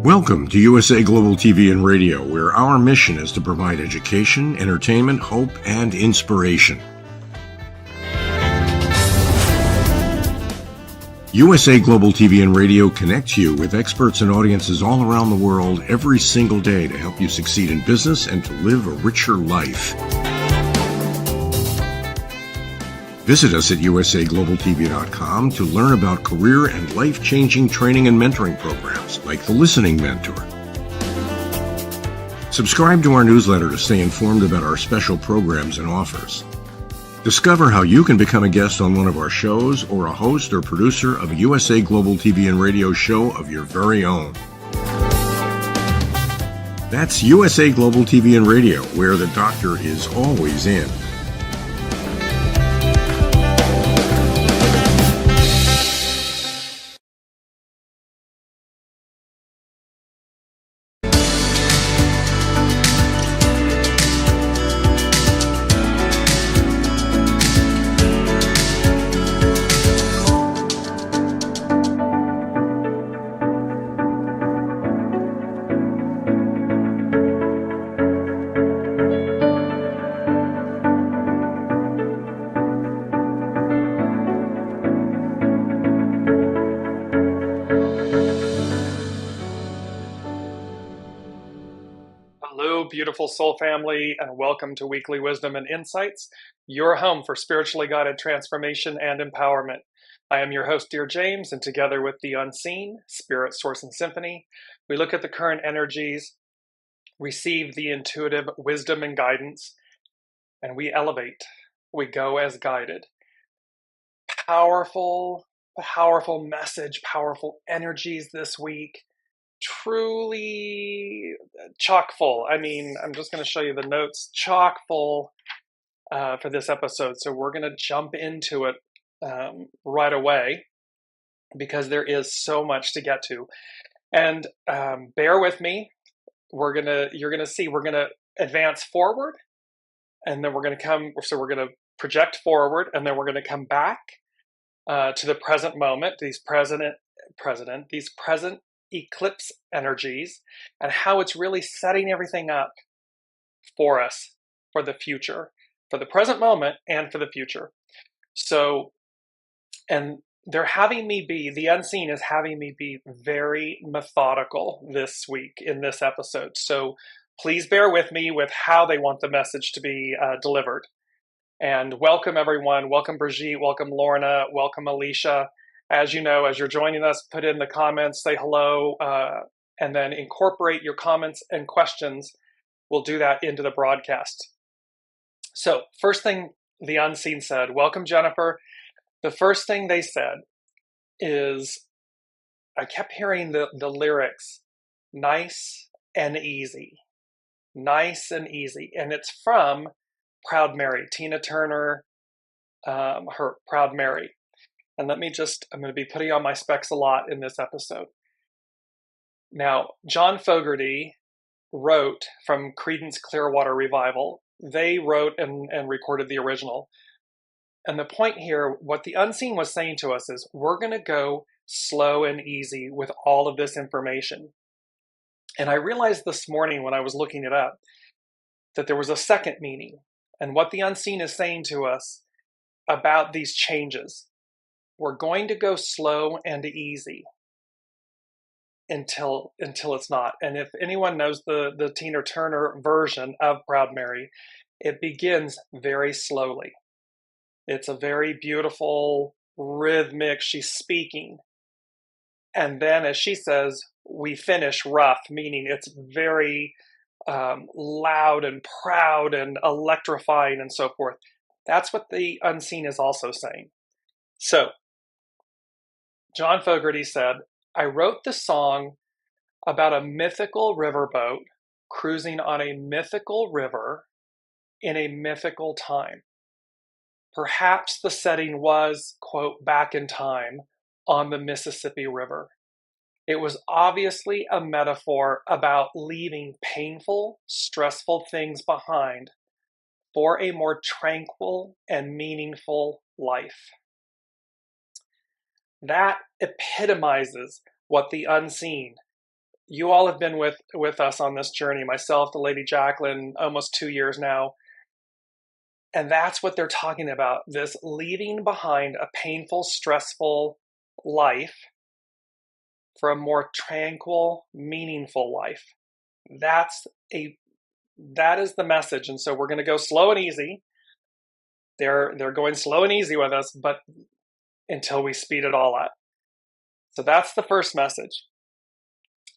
Welcome to USA Global TV and Radio, where our mission is to provide education, entertainment, hope, and inspiration. USA Global TV and Radio connects you with experts and audiences all around the world every single day to help you succeed in business and to live a richer life. Visit us at usaglobaltv.com to learn about career and life-changing training and mentoring programs like the Listening Mentor. Subscribe to our newsletter to stay informed about our special programs and offers. Discover how you can become a guest on one of our shows or a host or producer of a USA Global TV and Radio show of your very own. That's USA Global TV and Radio, where the doctor is always in. Beautiful soul family, and welcome to Weekly Wisdom and Insights, your home for spiritually guided transformation and empowerment. I am your host, Dearjames, and together with the Unseen, Spirit, Source, and Symphony, we look at the current energies, receive the intuitive wisdom and guidance, and we elevate. We go as guided. Powerful message, powerful energies this week. Truly chock full. I mean, I'm just going to show you the notes, chock full for this episode. So we're going to jump into it right away because there is so much to get to. And bear with me. You're going to see, we're going to advance forward, and then we're going to project forward, and then we're going to come back to the present moment, these present eclipse energies, and how it's really setting everything up for us for the future, for the present moment and for the future. So, and the Unseen is having me be very methodical this week in this episode. So please bear with me with how they want the message to be delivered. And welcome everyone. Welcome Brigitte. Welcome Lorna. Welcome Alicia. As you know, as you're joining us, put in the comments, say hello, and then incorporate your comments and questions. We'll do that into the broadcast. So first thing the Unseen said, welcome Jennifer. The first thing they said is, I kept hearing the lyrics, nice and easy. Nice and easy. And it's from Proud Mary, Tina Turner, her Proud Mary. And I'm going to be putting on my specs a lot in this episode. Now, John Fogerty wrote from Creedence Clearwater Revival. They wrote and recorded the original. And the point here, what the Unseen was saying to us is, we're going to go slow and easy with all of this information. And I realized this morning when I was looking it up that there was a second meaning. And what the Unseen is saying to us about these changes. We're going to go slow and easy until it's not. And if anyone knows the Tina Turner version of Proud Mary, it begins very slowly. It's a very beautiful, rhythmic, she's speaking. And then as she says, we finish rough, meaning it's very loud and proud and electrifying and so forth. That's what the Unseen is also saying. So, John Fogerty said, I wrote the song about a mythical riverboat cruising on a mythical river in a mythical time. Perhaps the setting was, quote, back in time on the Mississippi River. It was obviously a metaphor about leaving painful, stressful things behind for a more tranquil and meaningful life. That epitomizes what the Unseen you all have been with us on this journey, myself, the Lady Jacqueline, almost 2 years now. And that's what they're talking about, this leaving behind a painful, stressful life for a more tranquil, meaningful life. That is the message. And so we're going to go slow and easy. They're going slow and easy with us, but until we speed it all up. So that's the first message.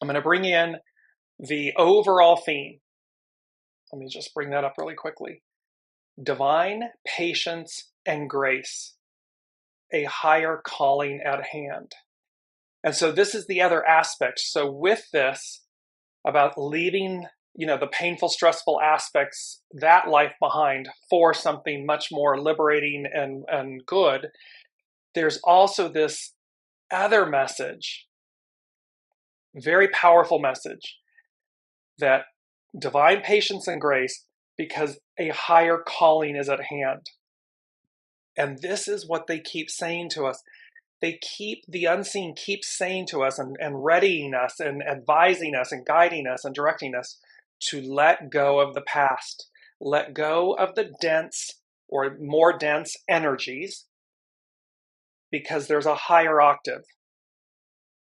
I'm going to bring in the overall theme. Let me just bring that up really quickly. Divine patience and grace, a higher calling at hand. And so this is the other aspect. So with this, about leaving, the painful, stressful aspects, that life behind for something much more liberating and good, there's also this other message, very powerful message, that divine patience and grace, because a higher calling is at hand. And this is what they keep saying to us. The unseen keeps saying to us and readying us and advising us and guiding us and directing us to let go of the past, let go of the dense or more dense energies, because there's a higher octave.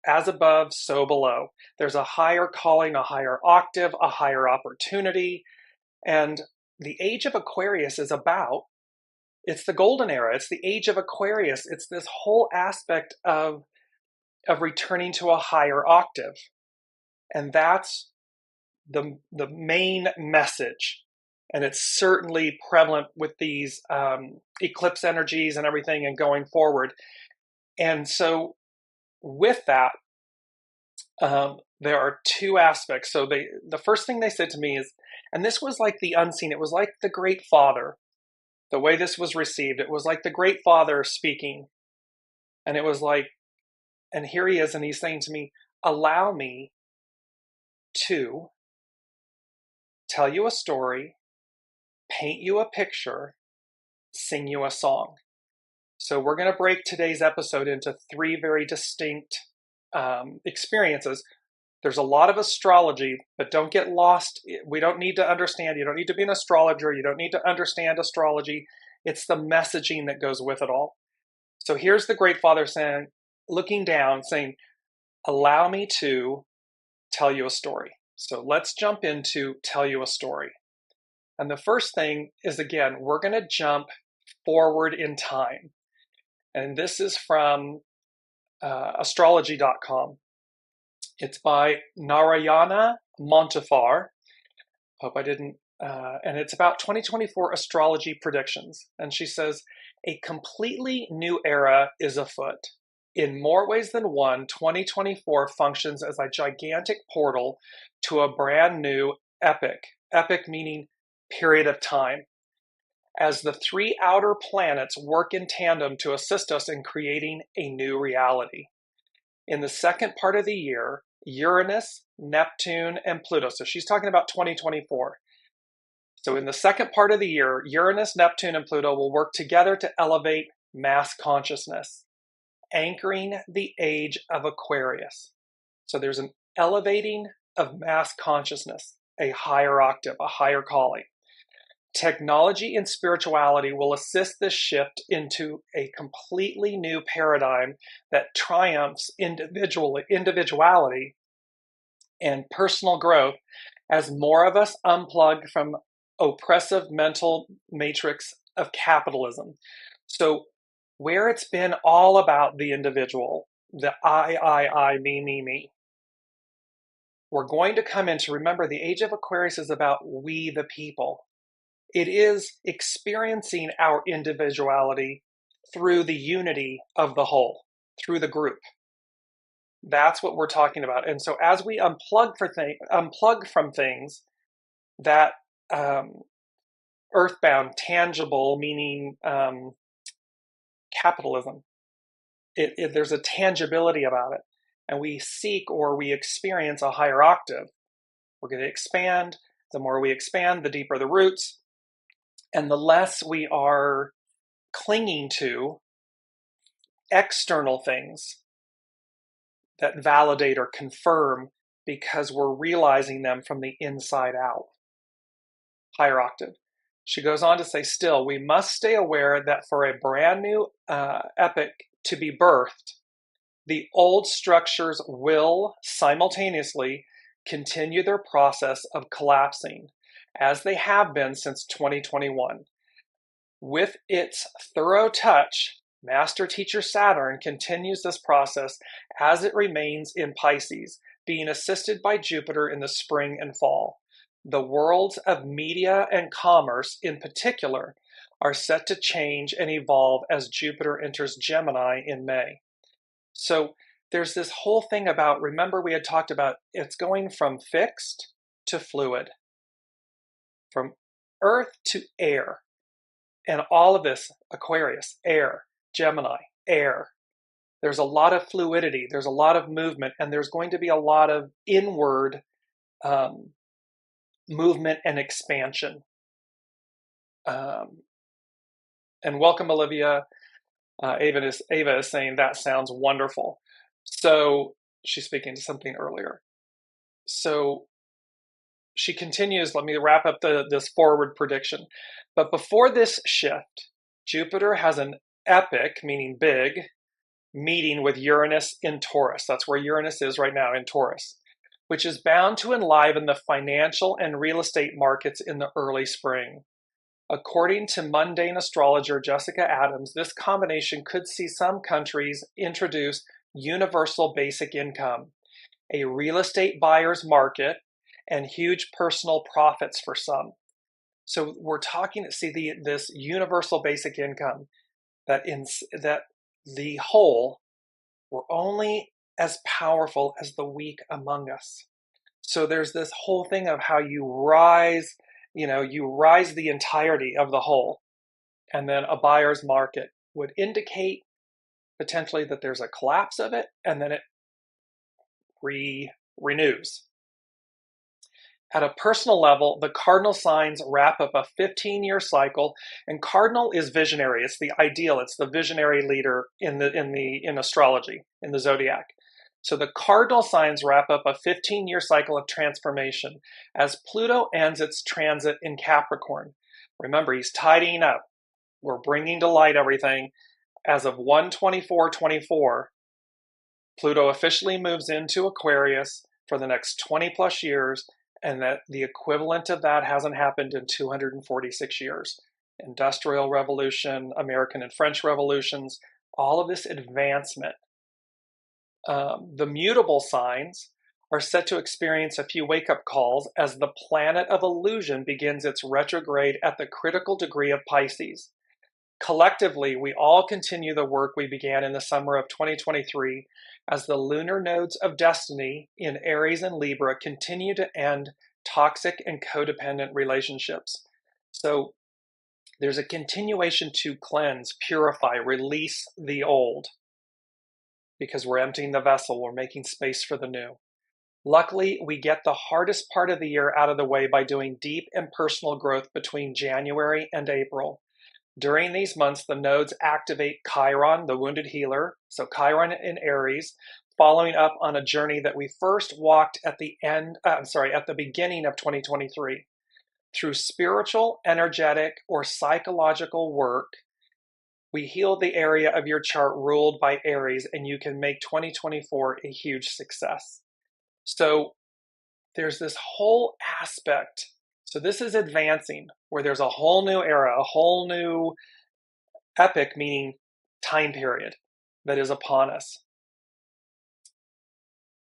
As above, so below. There's a higher calling, a higher octave, a higher opportunity. And the age of Aquarius is it's the golden era. It's the age of Aquarius. It's this whole aspect of returning to a higher octave. And that's the main message. And it's certainly prevalent with these eclipse energies and everything and going forward. And so with that, there are two aspects. So the first thing they said to me is, and this was like the unseen, it was like the Great Father, the way this was received. It was like the Great Father speaking. And it was like, and here he is, and he's saying to me, allow me to tell you a story, paint you a picture, sing you a song. So we're going to break today's episode into three very distinct experiences. There's a lot of astrology, but don't get lost. We don't need to understand. You don't need to be an astrologer. You don't need to understand astrology. It's the messaging that goes with it all. So here's the Great Father saying, looking down, saying, allow me to tell you a story. So let's jump into tell you a story. And the first thing is, again, we're going to jump forward in time. And this is from astrology.com. It's by Narayana Montefar. Hope I didn't. And it's about 2024 astrology predictions. And she says, a completely new era is afoot. In more ways than one, 2024 functions as a gigantic portal to a brand new epoch. Epoch meaning period of time. As the three outer planets work in tandem to assist us in creating a new reality. In the second part of the year, Uranus, Neptune, and Pluto. So she's talking about 2024. So in the second part of the year, Uranus, Neptune, and Pluto will work together to elevate mass consciousness, anchoring the age of Aquarius. So there's an elevating of mass consciousness, a higher octave, a higher calling. Technology and spirituality will assist this shift into a completely new paradigm that triumphs individuality and personal growth as more of us unplug from oppressive mental matrix of capitalism. So where it's been all about the individual, the I, me, we're going to come into, remember, the age of Aquarius is about we the people. It is experiencing our individuality through the unity of the whole, through the group. That's what we're talking about. And so as we unplug from things that earthbound, tangible, meaning capitalism, there's a tangibility about it. And we seek or we experience a higher octave. We're going to expand. The more we expand, the deeper the roots. And the less we are clinging to external things that validate or confirm, because we're realizing them from the inside out. Higher octave. She goes on to say, still, we must stay aware that for a brand new epoch to be birthed, the old structures will simultaneously continue their process of collapsing, as they have been since 2021. With its thorough touch, Master Teacher Saturn continues this process as it remains in Pisces, being assisted by Jupiter in the spring and fall. The worlds of media and commerce, in particular, are set to change and evolve as Jupiter enters Gemini in May. So there's this whole thing about, remember we had talked about it's going from fixed to fluid, from earth to air. And all of this, Aquarius, air, Gemini, air. There's a lot of fluidity, there's a lot of movement, and there's going to be a lot of inward movement and expansion. And welcome, Olivia. Ava is saying that sounds wonderful. So she's speaking to something earlier. So she continues, let me wrap up this forward prediction. But before this shift, Jupiter has an epic, meaning big, meeting with Uranus in Taurus. That's where Uranus is right now, in Taurus, which is bound to enliven the financial and real estate markets in the early spring. According to mundane astrologer Jessica Adams, this combination could see some countries introduce universal basic income, a real estate buyer's market, and huge personal profits for some. So we're talking, see, this universal basic income, that the whole, we're only as powerful as the weak among us. So there's this whole thing of how you rise the entirety of the whole. And then a buyer's market would indicate potentially that there's a collapse of it, and then it renews. At a personal level, the cardinal signs wrap up a 15-year cycle, and cardinal is visionary. It's the ideal. It's the visionary leader in astrology, in the zodiac. So the cardinal signs wrap up a 15-year cycle of transformation as Pluto ends its transit in Capricorn. Remember, he's tidying up. We're bringing to light everything. As of 1/24/24, Pluto officially moves into Aquarius for the next 20 plus years, and that the equivalent of that hasn't happened in 246 years. Industrial Revolution, American and French revolutions, all of this advancement. The mutable signs are set to experience a few wake-up calls as the planet of illusion begins its retrograde at the critical degree of Pisces. Collectively, we all continue the work we began in the summer of 2023 as the lunar nodes of destiny in Aries and Libra continue to end toxic and codependent relationships. So there's a continuation to cleanse, purify, release the old, because we're emptying the vessel, we're making space for the new. Luckily, we get the hardest part of the year out of the way by doing deep and personal growth between January and April. During these months, the nodes activate Chiron, the wounded healer, so Chiron in Aries, following up on a journey that we first walked at the beginning of 2023. Through spiritual, energetic, or psychological work, we heal the area of your chart ruled by Aries, and you can make 2024 a huge success. So there's this whole aspect. So this is advancing, where there's a whole new era, a whole new epoch, meaning time period, that is upon us.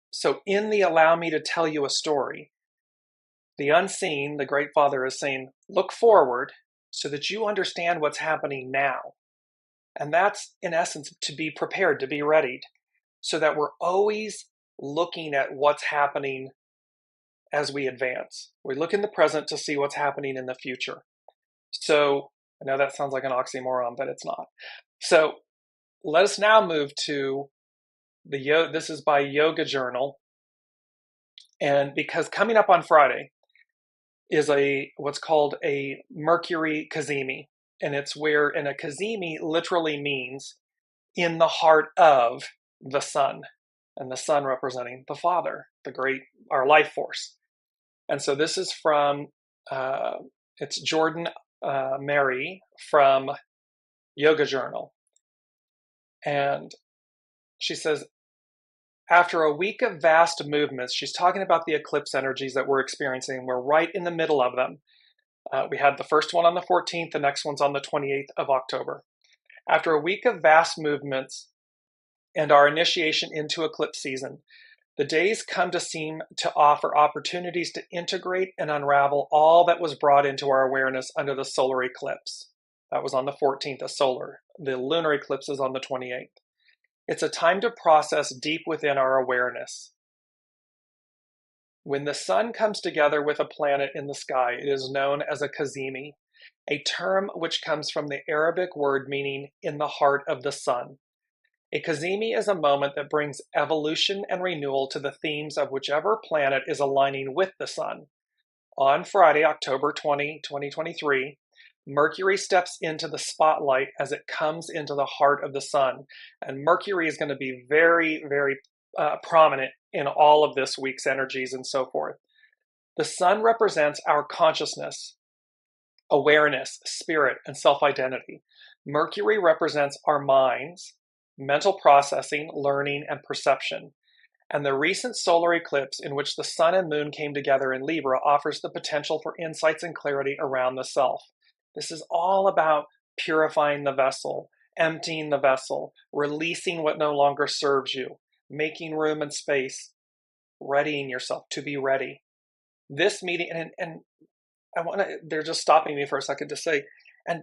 So in the Allow Me to Tell You a Story, the unseen, the Great Father is saying, look forward so that you understand what's happening now. And that's, in essence, to be prepared, to be readied, so that we're always looking at what's happening as we advance. We look in the present to see what's happening in the future. So I know that sounds like an oxymoron, but it's not. So let us now move to this is by Yoga Journal. And because coming up on Friday is what's called a Mercury Cazimi. And it's where, and a Cazimi literally means in the heart of the sun. and the sun representing the Father, our life force. And so this is from, it's Jordan Mary from Yoga Journal. And she says, after a week of vast movements, she's talking about the eclipse energies that we're experiencing. We're right in the middle of them. We had the first one on the 14th, the next one's on the 28th of October. After a week of vast movements and our initiation into eclipse season, the days come to seem to offer opportunities to integrate and unravel all that was brought into our awareness under the solar eclipse. That was on the 14th of solar. The lunar eclipse is on the 28th. It's a time to process deep within our awareness. When the sun comes together with a planet in the sky, it is known as a cazimi, a term which comes from the Arabic word meaning in the heart of the sun. A cazimi is a moment that brings evolution and renewal to the themes of whichever planet is aligning with the sun. On Friday, October 20, 2023, Mercury steps into the spotlight as it comes into the heart of the sun. And Mercury is going to be very, very prominent in all of this week's energies and so forth. The sun represents our consciousness, awareness, spirit, and self-identity. Mercury represents our minds, mental processing, learning, and perception. And the recent solar eclipse in which the sun and moon came together in Libra offers the potential for insights and clarity around the self. This is all about purifying the vessel, emptying the vessel, releasing what no longer serves you, making room and space, readying yourself to be ready. This meeting, and they're just stopping me for a second to say, and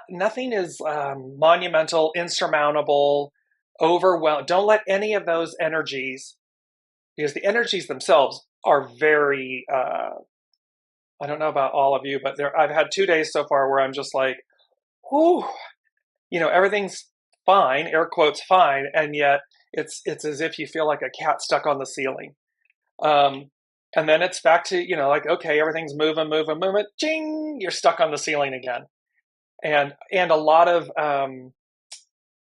nothing is monumental, insurmountable, overwhelmed. Don't let any of those energies, because the energies themselves are very, I don't know about all of you, but I've had 2 days so far where I'm just like, whew, everything's fine, air quotes fine, and yet it's as if you feel like a cat stuck on the ceiling. And then it's back to, like, okay, everything's moving, ching, you're stuck on the ceiling again. And a lot of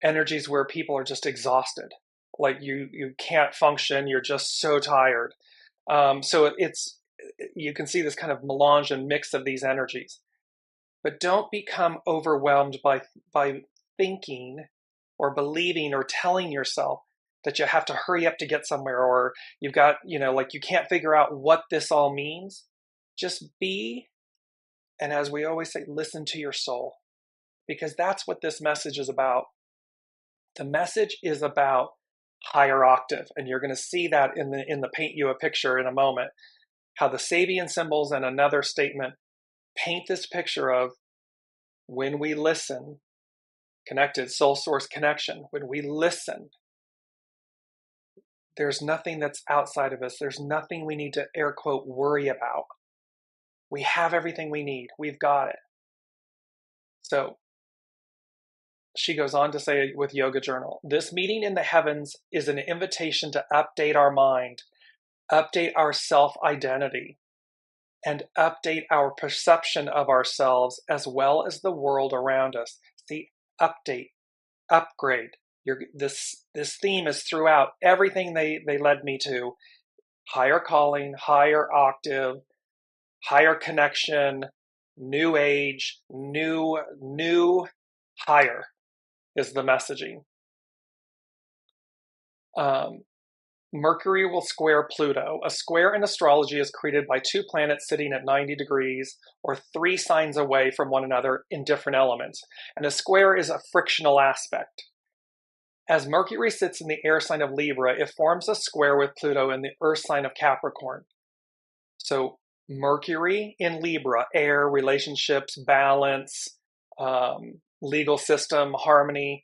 energies where people are just exhausted, like you can't function, you're just so tired. So you can see this kind of melange and mix of these energies. But don't become overwhelmed by thinking or believing or telling yourself that you have to hurry up to get somewhere, or you've got, like you can't figure out what this all means. Just be, and as we always say, listen to your soul, because that's what this message is about. The message is about higher octave, and you're going to see that in the paint you a picture in a moment, how the SABIAN symbols and another statement paint this picture of when we listen, connected soul source connection, when we listen, there's nothing that's outside of us. There's nothing we need to, air quote, worry about. We have everything we need. We've got it. So she goes on to say with Yoga Journal, this meeting in the heavens is an invitation to update our mind, update our self-identity, and update our perception of ourselves as well as the world around us. See, update, upgrade. This theme is throughout everything they led me to. Higher calling, higher octave, higher connection, new age, new higher is the messaging. Mercury will square Pluto. A square in astrology is created by two planets sitting at 90 degrees or 3 signs away from one another in different elements. And a square is a frictional aspect. As Mercury sits in the air sign of Libra, it forms a square with Pluto in the earth sign of Capricorn. So Mercury in Libra, air, relationships, balance, legal system, harmony,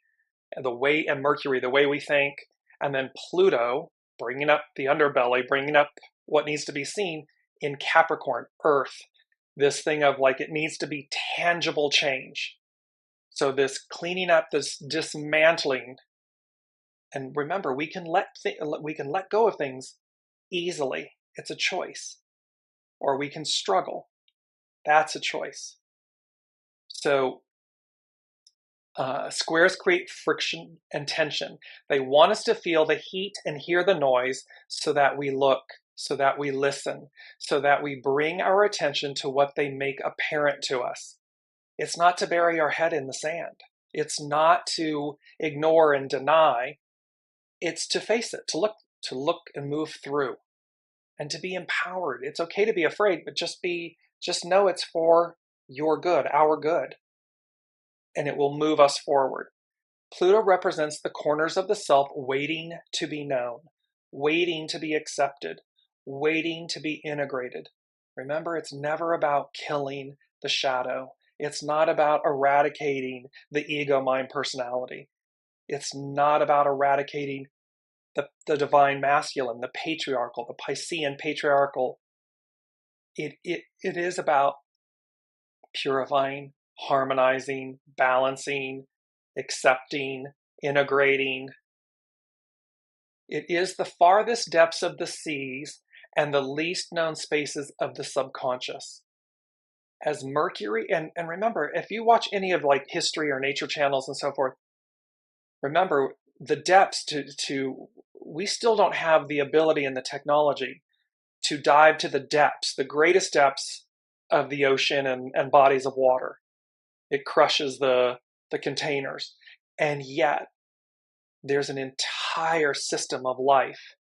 and Mercury, the way we think, and then Pluto, bringing up the underbelly, bringing up what needs to be seen in Capricorn, earth, this thing of like it needs to be tangible change. So this cleaning up, this dismantling, and remember, we can let go of things easily. It's a choice. Or we can struggle. That's a choice. So Squares create friction and tension. They want us to feel the heat and hear the noise so that we look, so that we listen, so that we bring our attention to what they make apparent to us. It's not to bury our head in the sand. It's not to ignore and deny. It's to face it, to look and move through, and to be empowered. It's okay to be afraid, but just know it's for your good, our good, and it will move us forward. Pluto represents the corners of the self waiting to be known, waiting to be accepted, waiting to be integrated. Remember, it's never about killing the shadow. It's not about eradicating the ego, mind, personality. It's not about eradicating the divine masculine, the patriarchal, the Piscean patriarchal. It is about purifying, harmonizing, balancing, accepting, integrating. It is the farthest depths of the seas and the least known spaces of the subconscious. As Mercury, and remember, if you watch any of like history or nature channels and so forth, remember the depths we still don't have the ability and the technology to dive to the depths, the greatest depths of the ocean and bodies of water. It crushes the containers. And yet there's an entire system of life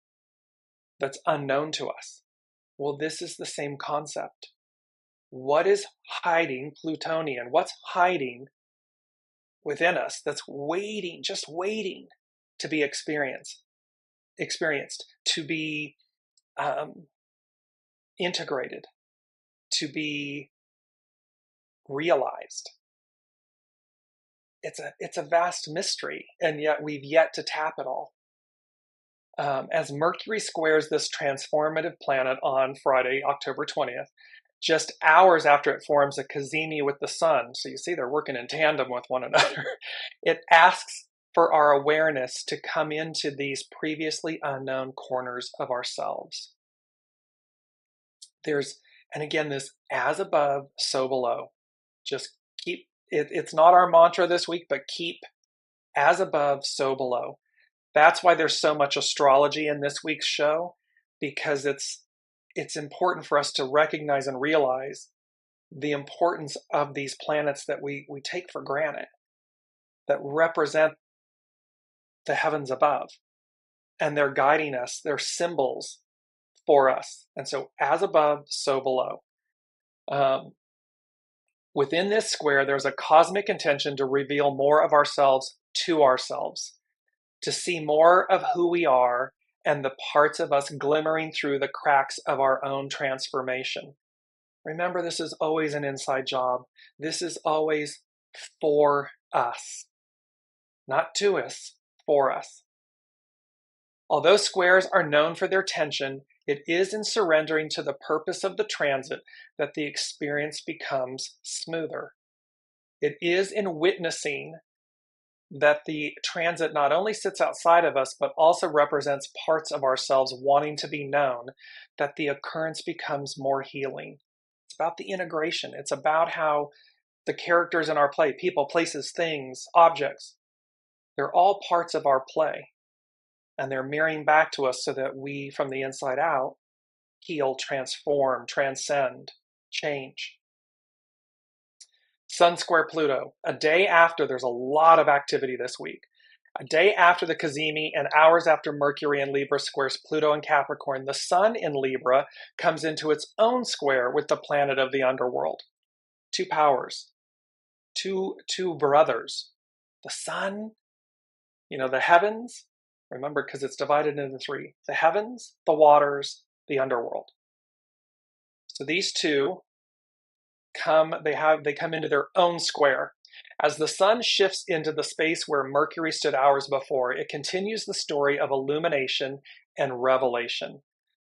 that's unknown to us. Well, this is the same concept. What is hiding, Plutonian? What's hiding within us that's waiting, just waiting to be experienced, to be integrated, to be realized? It's a vast mystery, and yet we've yet to tap it all. As Mercury squares this transformative planet on Friday, October 20th, just hours after it forms a cazimi with the sun, so you see they're working in tandem with one another, it asks for our awareness to come into these previously unknown corners of ourselves. And again, this as above, so below. Just keep, it's not our mantra this week, but keep as above, so below. That's why there's so much astrology in this week's show, because it's important for us to recognize and realize the importance of these planets that we take for granted, that represent the heavens above. And they're guiding us, they're symbols for us. And so as above, so below. Within this square, there's a cosmic intention to reveal more of ourselves to ourselves, to see more of who we are and the parts of us glimmering through the cracks of our own transformation. Remember, this is always an inside job. This is always for us, not to us, for us. Although squares are known for their tension, it is in surrendering to the purpose of the transit that the experience becomes smoother. It is in witnessing that the transit not only sits outside of us, but also represents parts of ourselves wanting to be known, that the occurrence becomes more healing. It's about the integration. It's about how the characters in our play, people, places, things, objects, they're all parts of our play. And they're mirroring back to us so that we, from the inside out, heal, transform, transcend, change. Sun square Pluto, a day after, there's a lot of activity this week. A day after the cazimi and hours after Mercury in Libra squares Pluto in Capricorn, the sun in Libra comes into its own square with the planet of the underworld. Two powers, two brothers. The sun, the heavens, remember, because it's divided into three. The heavens, the waters, the underworld. So these two come into their own square. As the sun shifts into the space where Mercury stood hours before, it continues the story of illumination and revelation,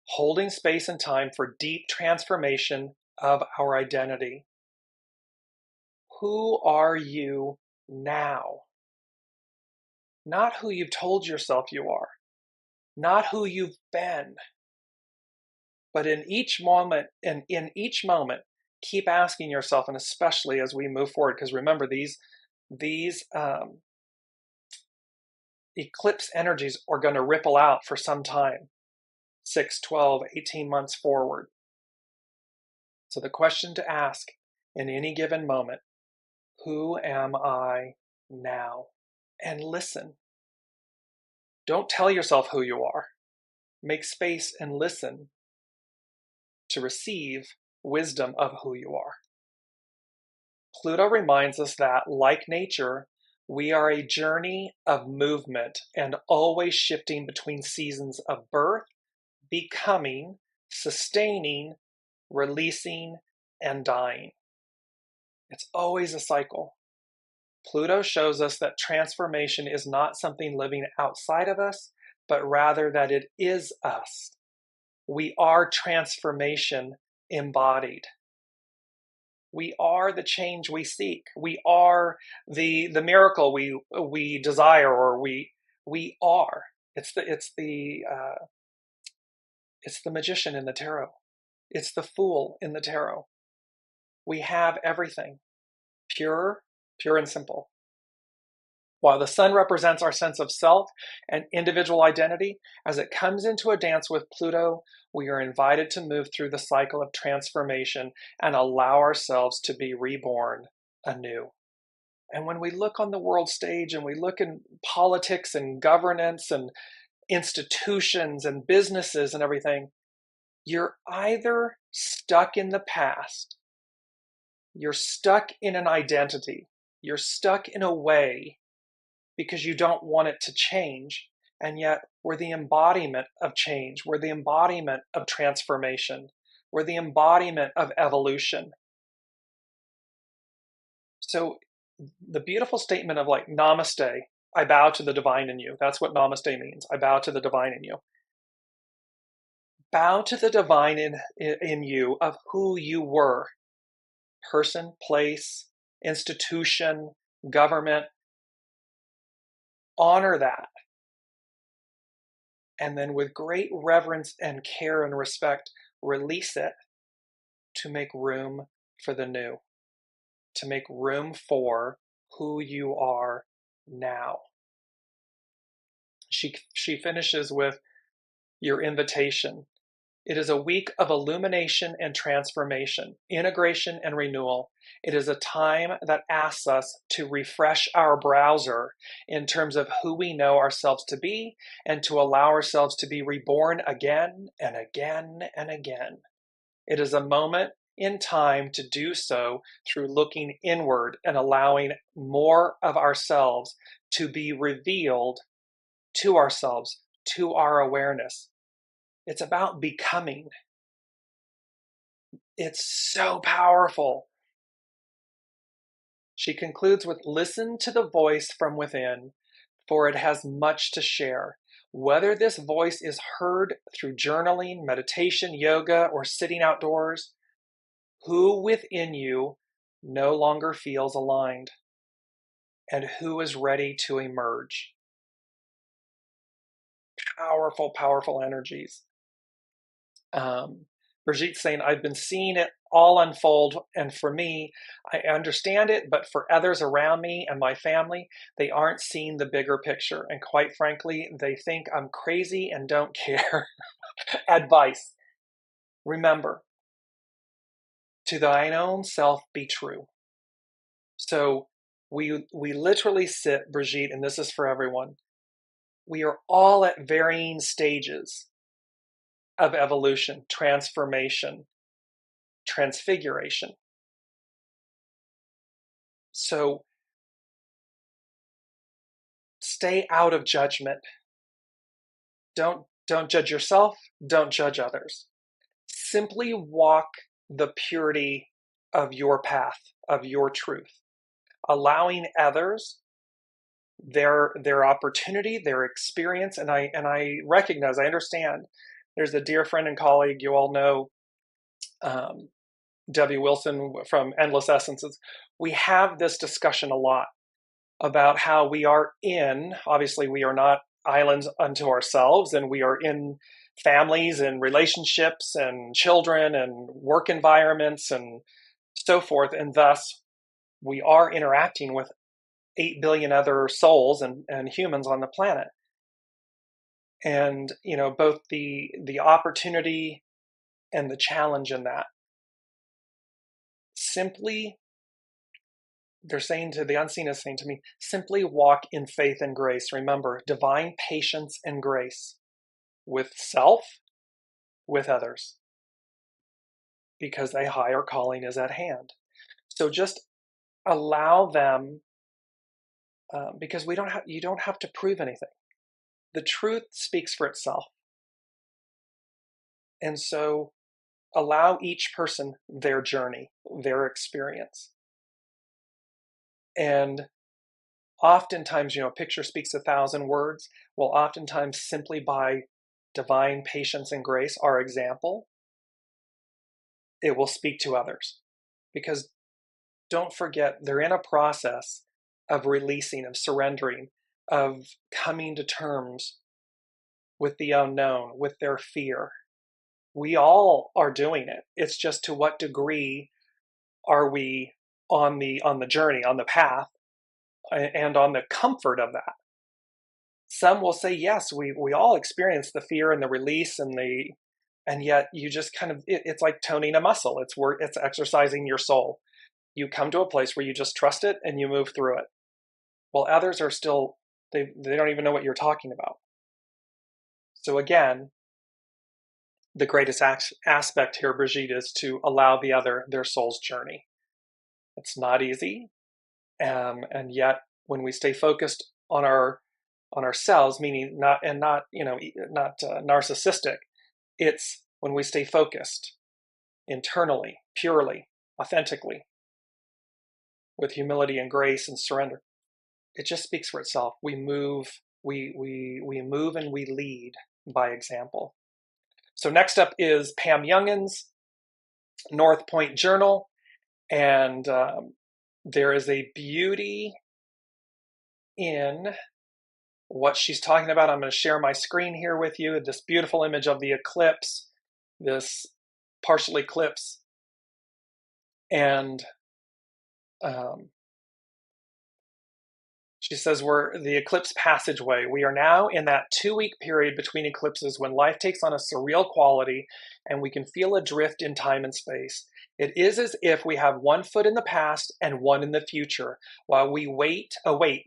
holding space and time for deep transformation of our identity. Who are you now? Not who you've told yourself you are, not who you've been, but in each moment, keep asking yourself, and especially as we move forward, because remember, these these eclipse energies are going to ripple out for some time, 6, 12, 18 months forward. So the question to ask in any given moment, who am I now? And listen. Don't tell yourself who you are. Make space and listen to receive wisdom of who you are. Pluto reminds us that, like nature, we are a journey of movement and always shifting between seasons of birth, becoming, sustaining, releasing, and dying. It's always a cycle. Pluto shows us that transformation is not something living outside of us, but rather that it is us. We are transformation embodied. We are the change we seek. We are the miracle we desire, or we are. It's the magician in the tarot. It's the fool in the tarot. We have everything, pure and simple. While the sun represents our sense of self and individual identity, as it comes into a dance with Pluto, we are invited to move through the cycle of transformation and allow ourselves to be reborn anew. And when we look on the world stage and we look in politics and governance and institutions and businesses and everything, you're either stuck in the past, you're stuck in an identity, you're stuck in a way because you don't want it to change, and yet we're the embodiment of change. We're the embodiment of transformation. We're the embodiment of evolution. So the beautiful statement of like, namaste, I bow to the divine in you. That's what namaste means. I bow to the divine in you. Bow to the divine in you of who you were. Person, place, institution, government. Honor that. And then with great reverence and care and respect, release it to make room for the new, to make room for who you are now. She finishes with your invitation. It is a week of illumination and transformation, integration and renewal. It is a time that asks us to refresh our browser in terms of who we know ourselves to be and to allow ourselves to be reborn again and again and again. It is a moment in time to do so through looking inward and allowing more of ourselves to be revealed to ourselves, to our awareness. It's about becoming. It's so powerful. She concludes with, listen to the voice from within, for it has much to share. Whether this voice is heard through journaling, meditation, yoga, or sitting outdoors, who within you no longer feels aligned, and who is ready to emerge? Powerful, powerful energies. Brigitte saying, I've been seeing it all unfold, and for me, I understand it, but for others around me and my family, they aren't seeing the bigger picture, and quite frankly, they think I'm crazy and don't care. Advice. Remember, to thine own self be true. So we literally sit, Brigitte, and this is for everyone, we are all at varying stages of evolution, transformation, transfiguration. So stay out of judgment. Don't judge yourself. Don't judge others. Simply walk the purity of your path, of your truth, allowing others their opportunity, their experience. And I recognize, I understand. There's a dear friend and colleague you all know, Debbie Wilson from Endless Essences. We have this discussion a lot about how we are obviously we are not islands unto ourselves, and we are in families and relationships and children and work environments and so forth. And thus we are interacting with 8 billion other souls and humans on the planet. And, both the opportunity and the challenge in that. Simply, the unseen is saying to me, simply walk in faith and grace. Remember, divine patience and grace with self, with others, because a higher calling is at hand. So just allow them, because you don't have to prove anything. The truth speaks for itself. And so allow each person their journey, their experience. And oftentimes, a picture speaks 1,000 words. Well, oftentimes, simply by divine patience and grace, our example, it will speak to others. Because don't forget, they're in a process of releasing, of surrendering, of coming to terms with the unknown, with their fear. We all are doing it. It's just to what degree are we on the journey, on the path, and on the comfort of that. Some will say, yes, we all experience the fear and the release and yet you just kind of, it's like toning a muscle. It's exercising your soul. You come to a place where you just trust it and you move through it. Well, others are still, they don't even know what you're talking about. So again, the greatest aspect here, Brigitte, is to allow the other their soul's journey. It's not easy, and yet when we stay focused on ourselves, meaning not narcissistic, it's when we stay focused internally, purely, authentically, with humility and grace and surrender. It just speaks for itself. We move and we lead by example. So next up is Pam Youngin's North Point Journal, and there is a beauty in what she's talking about. I'm going to share my screen here with you. This beautiful image of the eclipse, this partial eclipse, and she says we're the eclipse passageway. We are now in that 2-week period between eclipses when life takes on a surreal quality and we can feel adrift in time and space. It is as if we have one foot in the past and one in the future while we await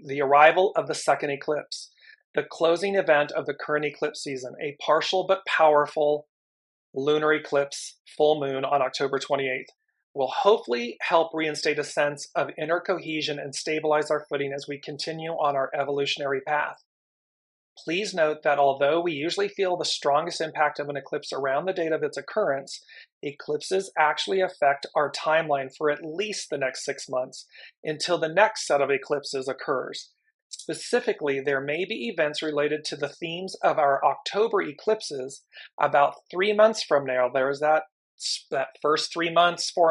the arrival of the second eclipse, the closing event of the current eclipse season, a partial but powerful lunar eclipse, full moon on October 28th. Will hopefully help reinstate a sense of inner cohesion and stabilize our footing as we continue on our evolutionary path. Please note that although we usually feel the strongest impact of an eclipse around the date of its occurrence, eclipses actually affect our timeline for at least the next 6 months until the next set of eclipses occurs. Specifically, there may be events related to the themes of our October eclipses about 3 months from now. There's that first 4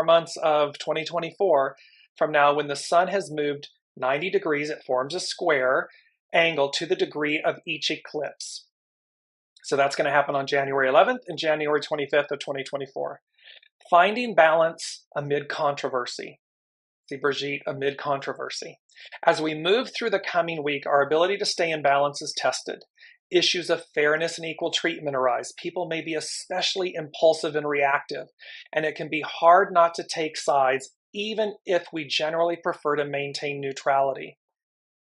months of 2024 from now, when the sun has moved 90 degrees, it forms a square angle to the degree of each eclipse. So that's going to happen on January 11th and January 25th of 2024. Finding balance amid controversy. See, Brigitte, amid controversy. As we move through the coming week, our ability to stay in balance is tested. Issues of fairness and equal treatment arise. People may be especially impulsive and reactive, and it can be hard not to take sides, even if we generally prefer to maintain neutrality.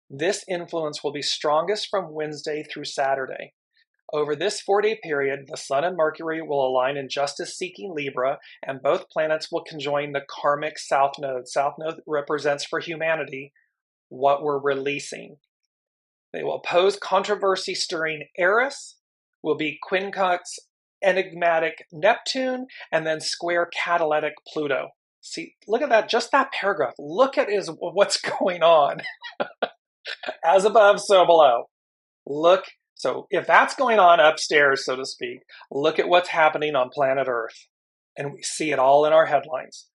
This influence will be strongest from Wednesday through Saturday. Over this 4-day period, the Sun and Mercury will align in justice-seeking Libra, and both planets will conjoin the karmic South Node. South Node represents for humanity what we're releasing. They will oppose controversy-stirring Eris, will be quincunx enigmatic Neptune, and then square catalytic Pluto. See, look at that, just that paragraph. Look at what's going on. As above, so below. So if that's going on upstairs, so to speak, look at what's happening on planet Earth. And we see it all in our headlines.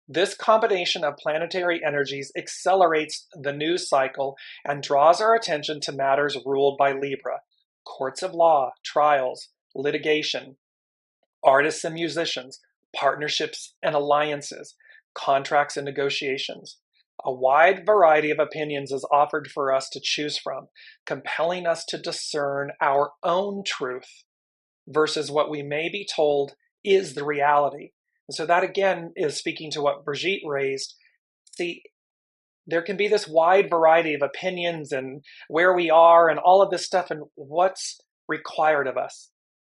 This combination of planetary energies accelerates the news cycle and draws our attention to matters ruled by Libra: courts of law, trials, litigation, artists and musicians, partnerships and alliances, contracts and negotiations. A wide variety of opinions is offered for us to choose from, compelling us to discern our own truth versus what we may be told is the reality. And so that again is speaking to what Brigitte raised. See, there can be this wide variety of opinions and where we are and all of this stuff, and what's required of us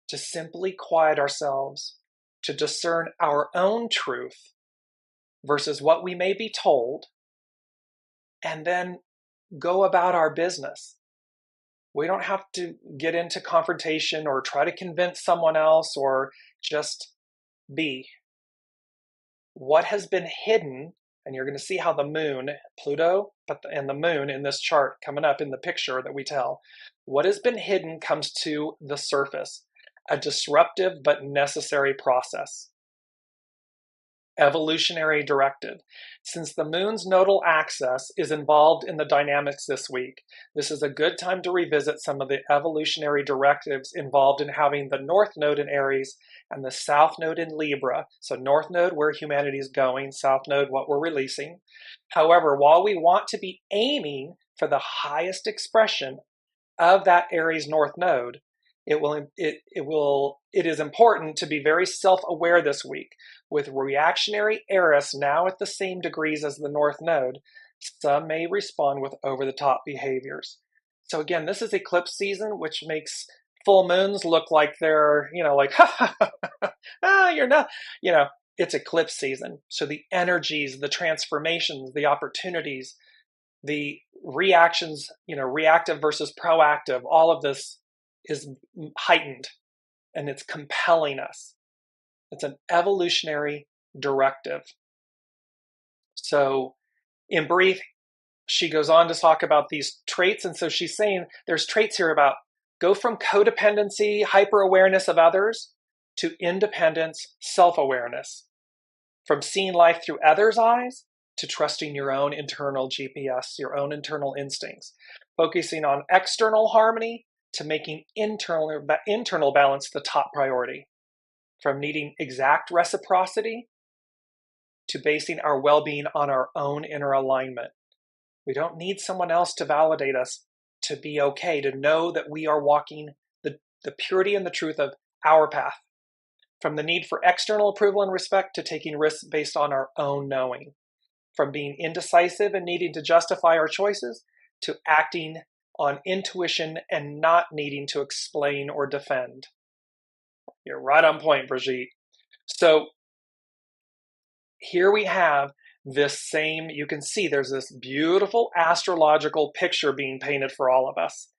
to simply quiet ourselves, to discern our own truth versus what we may be told, and then go about our business. We don't have to get into confrontation or try to convince someone else, or just be. What has been hidden, and you're going to see how the moon, Pluto, and the moon in this chart coming up in the picture that we tell, what has been hidden comes to the surface, a disruptive but necessary process. Evolutionary directive. Since the moon's nodal axis is involved in the dynamics this week, this is a good time to revisit some of the evolutionary directives involved in having the north node in Aries and the south node in Libra. So north node, where humanity is going, south node, what we're releasing. However, while we want to be aiming for the highest expression of that Aries north node, it is important to be very self-aware this week. With reactionary Eris now at the same degrees as the North Node, some may respond with over-the-top behaviors. So again, this is eclipse season, which makes full moons look like they're, like, you're not, it's eclipse season. So the energies, the transformations, the opportunities, the reactions, reactive versus proactive, all of this is heightened, and it's compelling us. It's an evolutionary directive. So in brief, she goes on to talk about these traits. And so she's saying there's traits here about go from codependency, hyper-awareness of others, to independence, self-awareness. From seeing life through others' eyes to trusting your own internal GPS, your own internal instincts. Focusing on external harmony to making internal balance the top priority. From needing exact reciprocity to basing our well-being on our own inner alignment. We don't need someone else to validate us to be okay, to know that we are walking the purity and the truth of our path. From the need for external approval and respect to taking risks based on our own knowing. From being indecisive and needing to justify our choices to acting on intuition and not needing to explain or defend. You're right on point, Brigitte. So here we have this same, you can see there's this beautiful astrological picture being painted for all of us.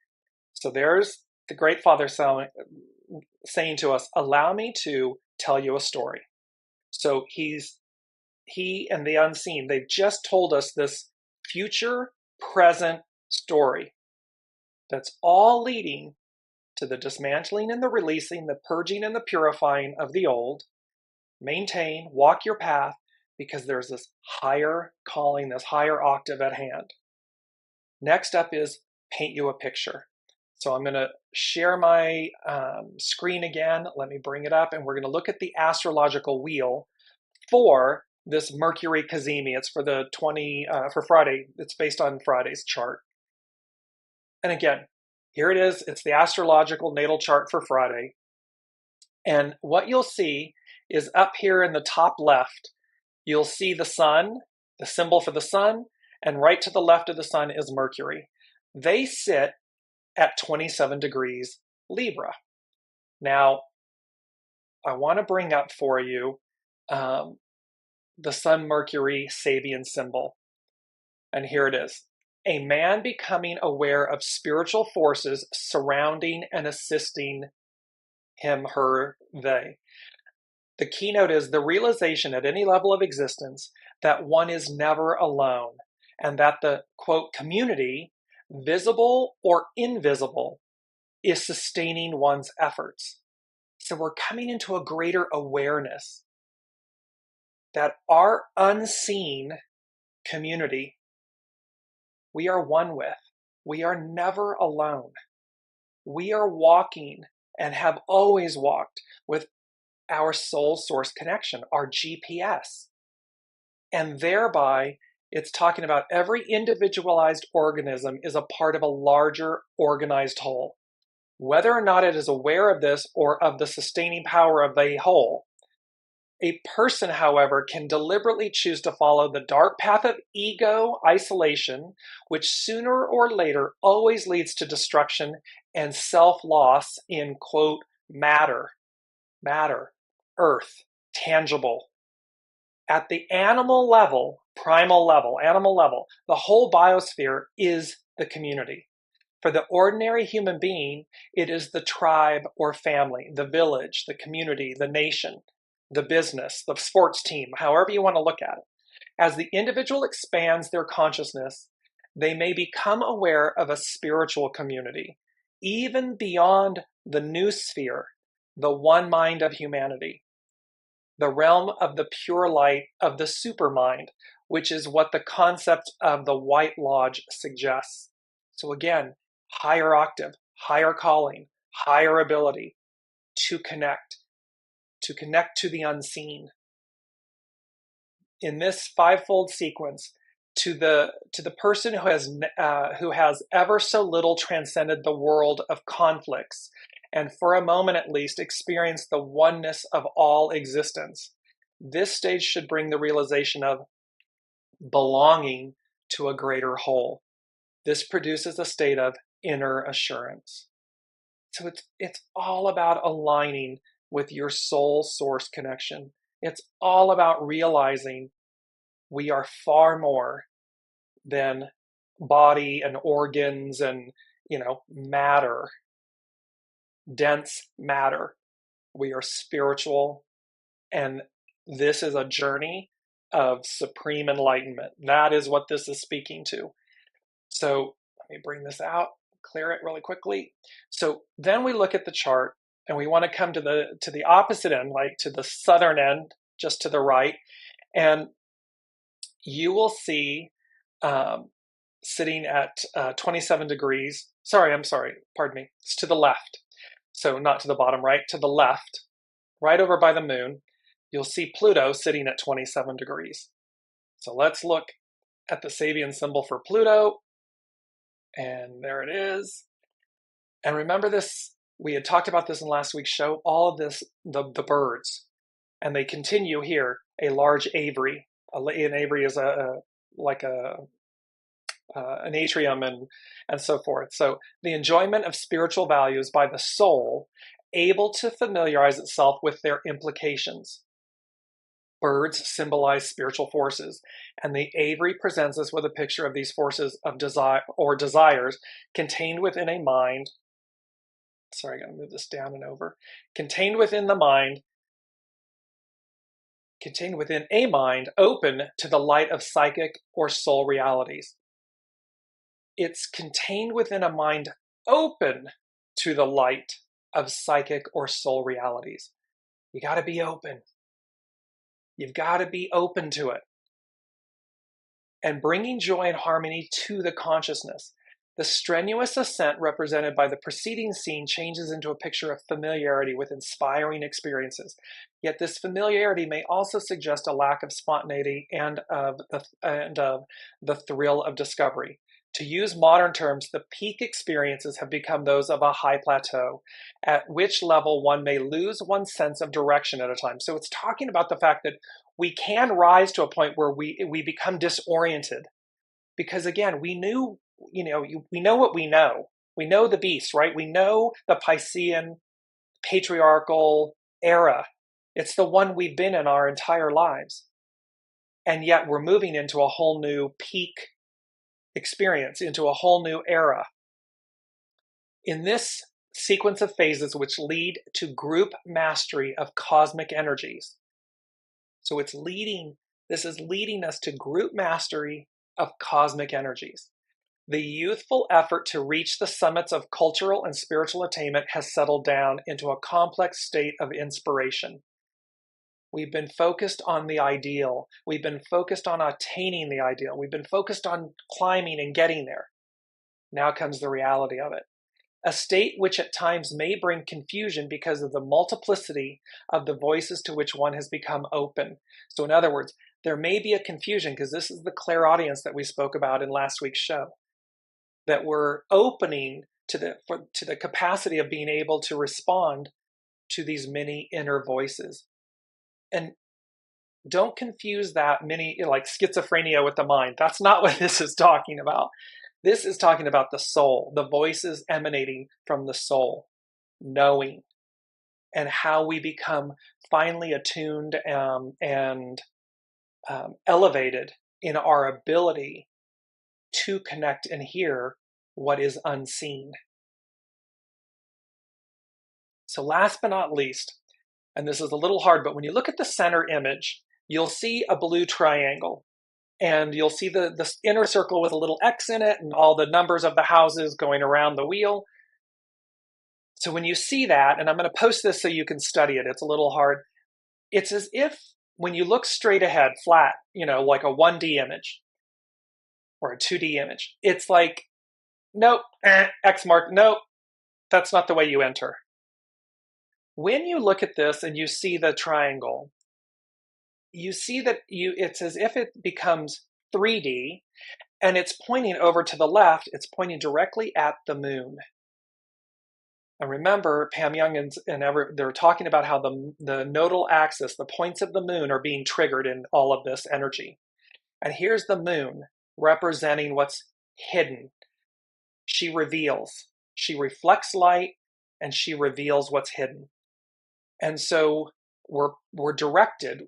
So there's the Great Father saying to us, allow me to tell you a story. So he and the unseen, they've just told us this future, present story that's all leading to the dismantling and the releasing, the purging and the purifying of the old. Maintain, walk your path, because there's this higher calling, this higher octave at hand. Next up is paint you a picture. So I'm going to share my screen again. Let me bring it up, and we're going to look at the astrological wheel for this Mercury Cazimi. It's for the for Friday. It's based on Friday's chart. And again, here it is. It's the astrological natal chart for Friday. And what you'll see is up here in the top left, you'll see the sun, the symbol for the sun, and right to the left of the sun is Mercury. They sit at 27 degrees Libra. Now, I want to bring up for you the Sun-Mercury Sabian symbol. And here it is. A man becoming aware of spiritual forces surrounding and assisting him, her, they. The keynote is the realization at any level of existence that one is never alone, and that the, quote, community, visible or invisible, is sustaining one's efforts. So we're coming into a greater awareness that our unseen community, we are one with. We are never alone. We are walking and have always walked with our soul source connection, our GPS. And thereby, It's talking about every individualized organism is a part of a larger organized whole. Whether or not it is aware of this or of the sustaining power of the whole, a person, however, can deliberately choose to follow the dark path of ego isolation, which sooner or later always leads to destruction and self-loss in, quote, matter, earth, tangible. At the animal level, primal level, animal level, the whole biosphere is the community. For the ordinary human being, it is the tribe or family, the village, the community, the nation, the business, the sports team, however you want to look at it. As the individual expands their consciousness, they may become aware of a spiritual community, even beyond the new sphere, the one mind of humanity, the realm of the pure light of the supermind, which is what the concept of the White Lodge suggests. So again, higher octave, higher calling, higher ability to connect to the unseen. In this fivefold sequence, to the person who has ever so little transcended the world of conflicts, and for a moment at least experienced the oneness of all existence, this stage should bring the realization of belonging to a greater whole. This produces a state of inner assurance. So it's all about aligning with your soul source connection. It's all about realizing we are far more than body and organs and, matter, dense matter. We are spiritual, and this is a journey of supreme enlightenment. That is what this is speaking to. So let me bring this out, clear it really quickly. So then we look at the chart, and we want to come to the opposite end, like to the southern end, just to the right, and you will see sitting at 27 degrees. Pardon me. It's to the left. So not to the bottom right, to the left, right over by the moon, you'll see Pluto sitting at 27 degrees. So let's look at the Sabian symbol for Pluto. And there it is. And remember this, we had talked about this in last week's show, all of this, the birds. And they continue here, a large aviary. An aviary is an atrium and so forth. So the enjoyment of spiritual values by the soul, able to familiarize itself with their implications. Birds symbolize spiritual forces, and the aviary presents us with a picture of these forces of desire or desires contained within a mind. Sorry, I gotta move this down and over. Contained within a mind open to the light of psychic or soul realities. It's contained within a mind open to the light of psychic or soul realities. You got to be open. You've got to be open to it. And bringing joy and harmony to the consciousness. The strenuous ascent represented by the preceding scene changes into a picture of familiarity with inspiring experiences. Yet this familiarity may also suggest a lack of spontaneity and of the thrill of discovery. To use modern terms, the peak experiences have become those of a high plateau, at which level one may lose one's sense of direction at a time. So it's talking about the fact that we can rise to a point where we become disoriented. Because again, we know what we know. We know the beast, right? We know the Piscean patriarchal era. It's the one we've been in our entire lives. And yet we're moving into a whole new peak experience, into a whole new era. In this sequence of phases which lead to group mastery of cosmic energies. So this is leading us to group mastery of cosmic energies. The youthful effort to reach the summits of cultural and spiritual attainment has settled down into a complex state of inspiration. We've been focused on the ideal. We've been focused on attaining the ideal. We've been focused on climbing and getting there. Now comes the reality of it. A state which at times may bring confusion because of the multiplicity of the voices to which one has become open. So in other words, there may be a confusion because this is the clairaudience that we spoke about in last week's show, that we're opening to the capacity of being able to respond to these many inner voices. And don't confuse that many, like schizophrenia with the mind. That's not what this is talking about. This is talking about the soul, the voices emanating from the soul, knowing, and how we become finally attuned and elevated in our ability to connect and hear what is unseen. So last but not least, and this is a little hard, but when you look at the center image, you'll see a blue triangle. And you'll see the inner circle with a little X in it and all the numbers of the houses going around the wheel. So when you see that, and I'm going to post this so you can study it, it's a little hard. It's as if when you look straight ahead, flat, like a 1D image or a 2D image, it's like, nope, X mark, nope, that's not the way you enter. When you look at this and you see the triangle, you see that it's as if it becomes 3D, and it's pointing over to the left. It's pointing directly at the moon. And remember, Pam Young and they're talking about how the nodal axis, the points of the moon, are being triggered in all of this energy. And here's the moon representing what's hidden. She reveals. She reflects light, and she reveals what's hidden. And so we're directed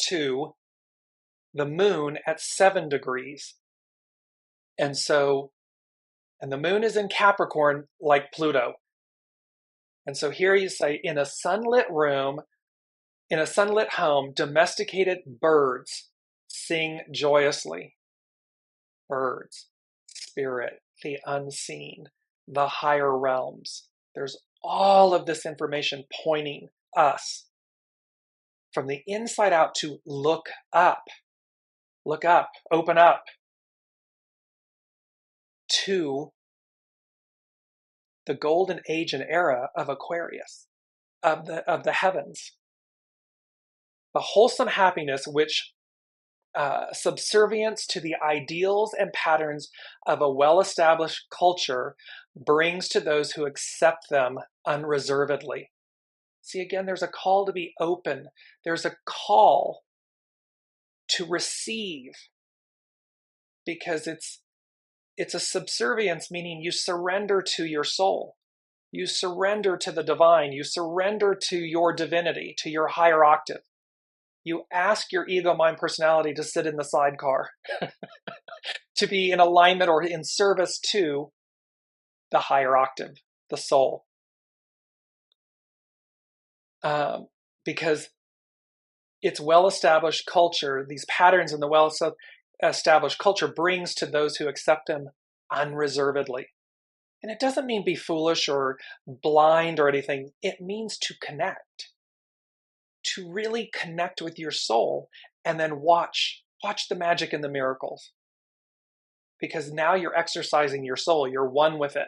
to the moon at 7 degrees. And the moon is in Capricorn like Pluto. And so here you say, in a sunlit room, in a sunlit home, domesticated birds sing joyously. Birds, spirit, the unseen, the higher realms. There's all of this information pointing us from the inside out to look up, open up to the golden age and era of Aquarius, of the heavens. The wholesome happiness which subservience to the ideals and patterns of a well-established culture brings to those who accept them unreservedly. See, again, there's a call to be open. There's a call to receive, because it's a subservience, meaning you surrender to your soul. You surrender to the divine. You surrender to your divinity, to your higher octave. You ask your ego, mind, personality to sit in the sidecar, to be in alignment or in service to the higher octave, the soul. Because it's well-established culture, these patterns in the well-established culture brings to those who accept them unreservedly. And it doesn't mean be foolish or blind or anything. It means to connect, to really connect with your soul, and then watch the magic and the miracles. Because now you're exercising your soul, you're one with it.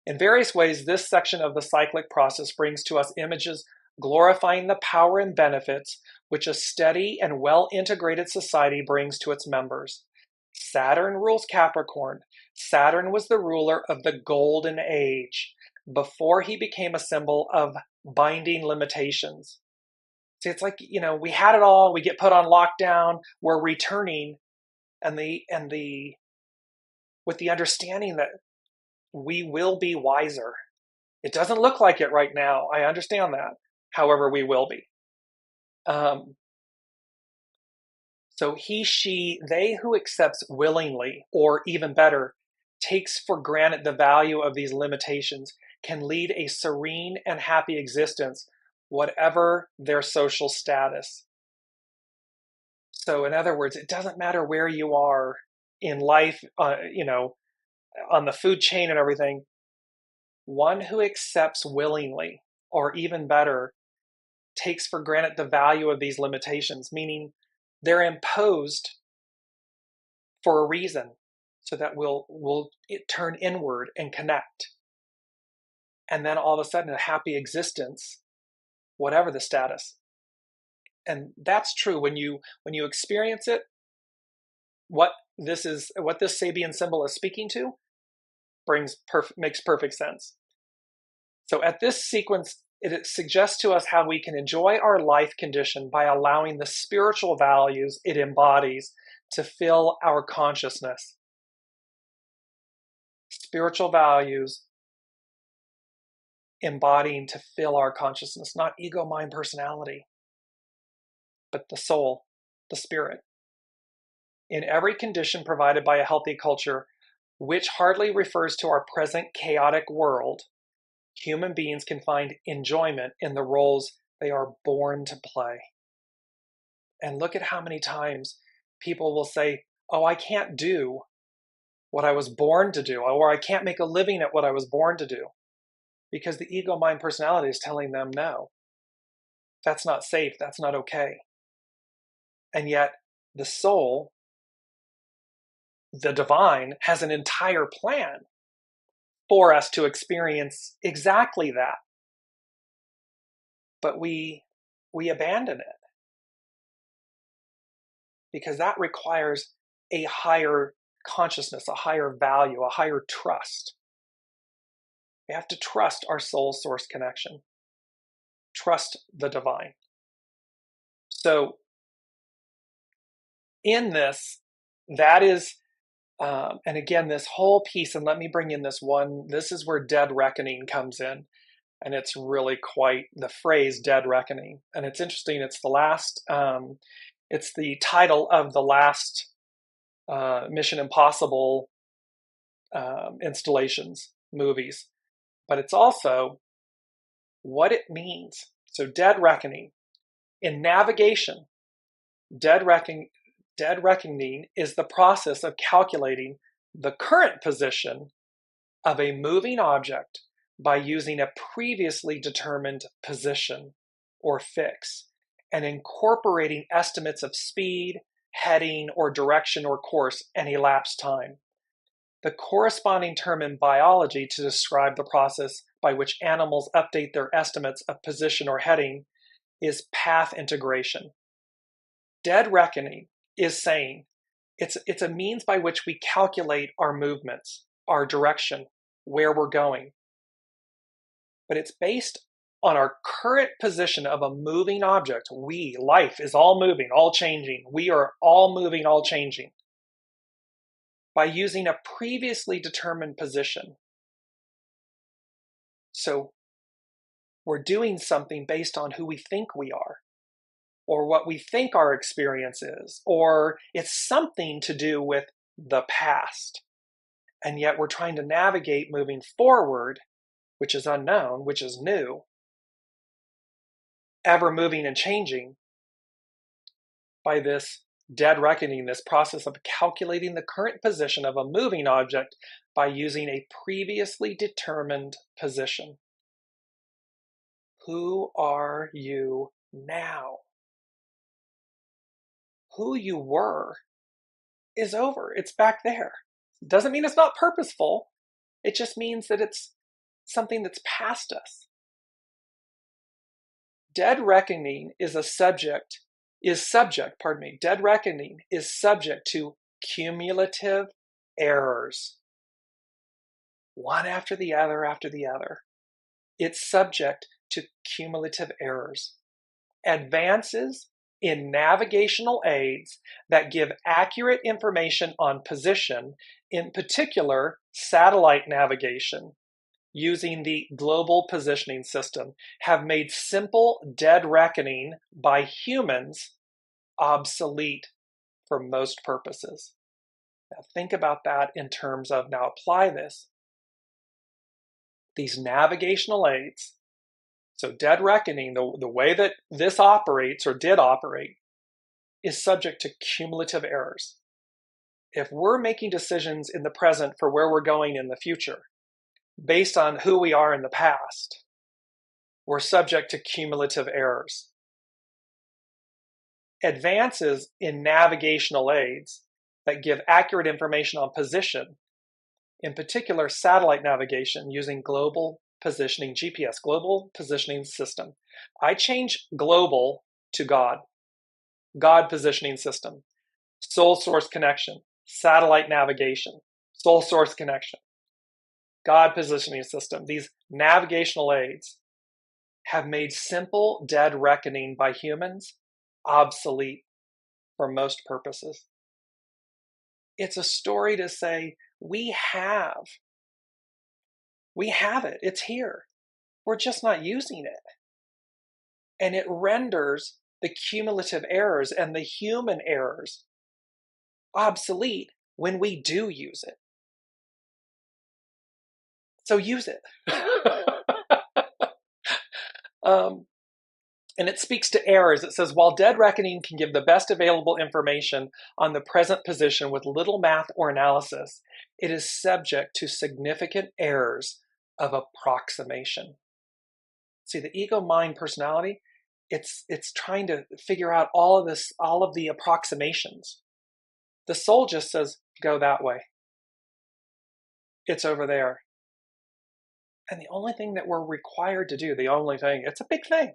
In various ways, this section of the cyclic process brings to us images glorifying the power and benefits which a steady and well-integrated society brings to its members. Saturn rules Capricorn. Saturn was the ruler of the golden age before he became a symbol of binding limitations. See, it's like, we had it all, we get put on lockdown, we're returning, and with the understanding that we will be wiser. It doesn't look like it right now. I understand that. However, we will be. So he, she, they who accepts willingly, or even better, takes for granted the value of these limitations, can lead a serene and happy existence, whatever their social status. So in other words, it doesn't matter where you are in life, on the food chain and everything. One who accepts willingly, or even better, takes for granted the value of these limitations, meaning they're imposed for a reason, so that we'll turn inward and connect. And then all of a sudden, a happy existence, whatever the status. And that's true when you experience it. What this Sabian symbol is speaking to makes perfect sense. So at this sequence, it suggests to us how we can enjoy our life condition by allowing the spiritual values it embodies to fill our consciousness. Spiritual values embodying to fill our consciousness, not ego, mind, personality, but the soul, the spirit. In every condition provided by a healthy culture, which hardly refers to our present chaotic world, human beings can find enjoyment in the roles they are born to play. And look at how many times people will say, oh, I can't do what I was born to do, or I can't make a living at what I was born to do. Because the ego, mind, personality is telling them, no, that's not safe, that's not okay. And yet the soul, the divine, has an entire plan for us to experience exactly that. But we abandon it because that requires a higher consciousness, a higher value, a higher trust. We have to trust our soul source connection, trust the divine. So in this, that is, and again, this whole piece, and let me bring in this one, this is where dead reckoning comes in. And it's really quite the phrase dead reckoning. And it's interesting, it's the last, it's the title of the last Mission Impossible installations, movies. But it's also what it means. So dead reckoning. In navigation, dead reckoning is the process of calculating the current position of a moving object by using a previously determined position or fix and incorporating estimates of speed, heading, or direction or course and elapsed time. The corresponding term in biology to describe the process by which animals update their estimates of position or heading is path integration. Dead reckoning is saying it's a means by which we calculate our movements, our direction, where we're going. But it's based on our current position of a moving object. Life is all moving, all changing. We are all moving, all changing. By using a previously determined position. So we're doing something based on who we think we are, or what we think our experience is, or it's something to do with the past. And yet we're trying to navigate moving forward, which is unknown, which is new, ever moving and changing, by this dead reckoning, this process of calculating the current position of a moving object by using a previously determined position. Who are you now? Who you were is over. It's back there. Doesn't mean it's not purposeful. It just means that it's something that's past us. Dead reckoning is subject to cumulative errors. One after the other after the other. It's subject to cumulative errors. Advances in navigational aids that give accurate information on position, in particular satellite navigation, using the global positioning system, have made simple dead reckoning by humans obsolete for most purposes. Now think about that in terms of, now apply this. These navigational aids, so dead reckoning, the way that this operates or did operate, is subject to cumulative errors. If we're making decisions in the present for where we're going in the future, based on who we are in the past, we're subject to cumulative errors. Advances in navigational aids that give accurate information on position, in particular satellite navigation using global positioning, GPS, global positioning system. I change global to God. God positioning system, soul source connection, satellite navigation, soul source connection, God positioning system. These navigational aids have made simple dead reckoning by humans obsolete for most purposes. It's a story to say, we have it. It's here. We're just not using it. And it renders the cumulative errors and the human errors obsolete when we do use it. So use it. And it speaks to errors. It says, while dead reckoning can give the best available information on the present position with little math or analysis, it is subject to significant errors of approximation. See, the ego, mind, personality, it's trying to figure out all of the approximations. The soul just says, go that way. It's over there. And the only thing that we're required to do, it's a big thing.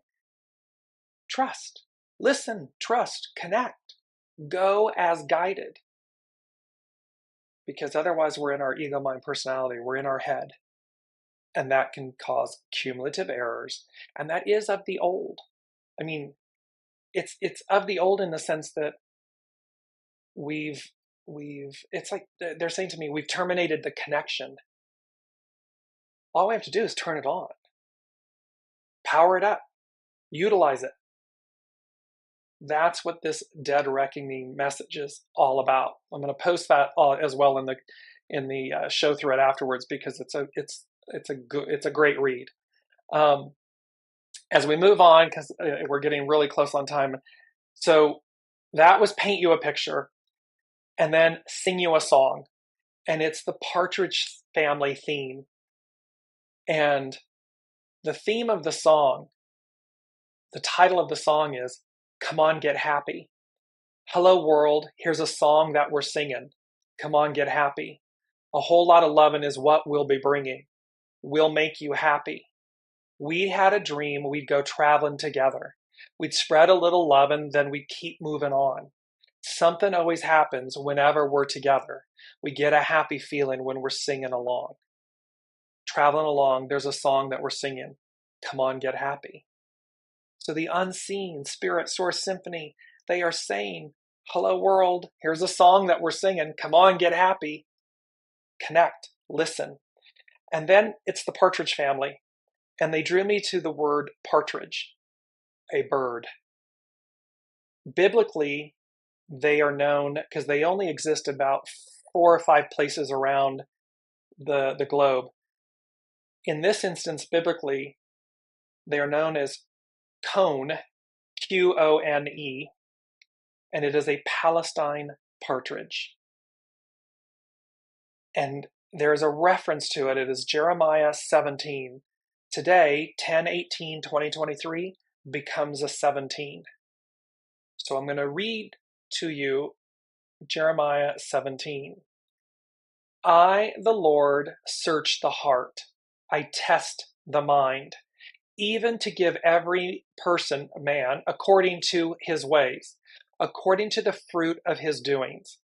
Trust, listen, trust, connect, go as guided. Because otherwise we're in our ego, mind, personality, we're in our head. And that can cause cumulative errors. And that is of the old. I mean, it's of the old in the sense that it's like they're saying to me, we've terminated the connection. All we have to do is turn it on, power it up, utilize it. That's what this dead reckoning message is all about. I'm going to post that as well in the show thread afterwards, because it's a great read. As we move on, because we're getting really close on time. So that was paint you a picture, and then sing you a song, and it's the Partridge Family theme. And the theme of the song, the title of the song is Come On, Get Happy. Hello, world. Here's a song that we're singing. Come on, get happy. A whole lot of loving is what we'll be bringing. We'll make you happy. We had a dream we'd go traveling together. We'd spread a little loving, then we'd keep moving on. Something always happens whenever we're together. We get a happy feeling when we're singing along. Traveling along, there's a song that we're singing. Come on, get happy. So the unseen spirit source symphony, they are saying, hello world, here's a song that we're singing. Come on, get happy. Connect, listen. And then it's the Partridge Family. And they drew me to the word partridge, a bird. Biblically, they are known because they only exist about 4 or 5 places around the globe. In this instance, biblically, they are known as cone, Q-O-N-E, and it is a Palestine partridge. And there is a reference to it. It is Jeremiah 17. Today, 10/18/2023 becomes a 17. So I'm going to read to you Jeremiah 17. I, the Lord, search the heart. I test the mind, even to give every person, man, according to his ways, according to the fruit of his doings.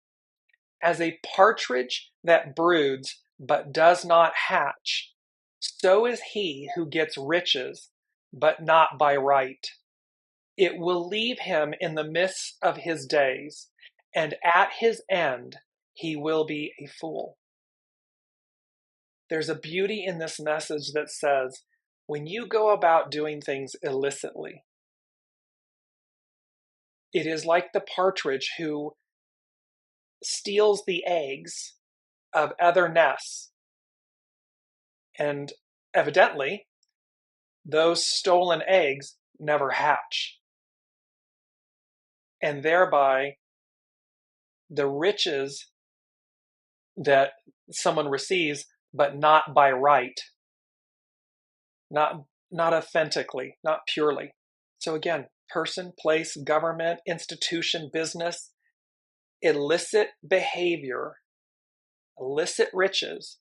As a partridge that broods but does not hatch, so is he who gets riches, but not by right. It will leave him in the midst of his days, and at his end he will be a fool. There's a beauty in this message that says, when you go about doing things illicitly, it is like the partridge who steals the eggs of other nests. And evidently, those stolen eggs never hatch. And thereby, the riches that someone receives, but not by right, not authentically, not purely. So again, person, place, government, institution, business, illicit behavior, illicit riches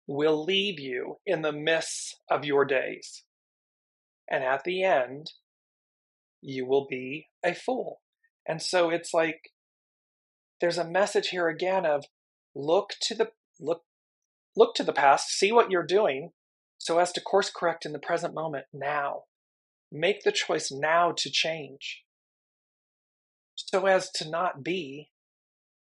will leave you in the midst of your days. And at the end, you will be a fool. And so it's like there's a message here again of look to the look to the past, see what you're doing so as to course correct in the present moment now. Make the choice now to change so as to not be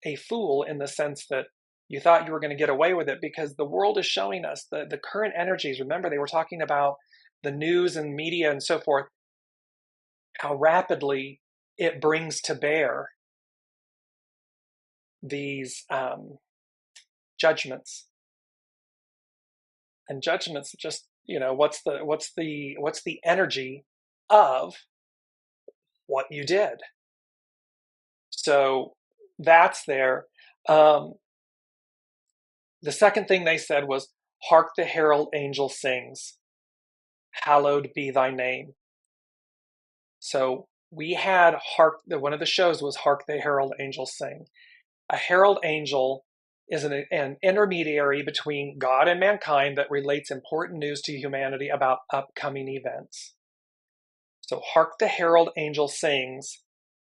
a fool in the sense that you thought you were going to get away with it, because the world is showing us the current energies. Remember, they were talking about the news and media and so forth, how rapidly it brings to bear these judgments. And judgments, just, what's the energy of what you did? So that's there. The second thing they said was, "Hark the herald angel sings, hallowed be thy name." So we had one of the shows was "Hark the herald angel sing." A herald angel is an intermediary between God and mankind that relates important news to humanity about upcoming events. So hark the herald angel sings,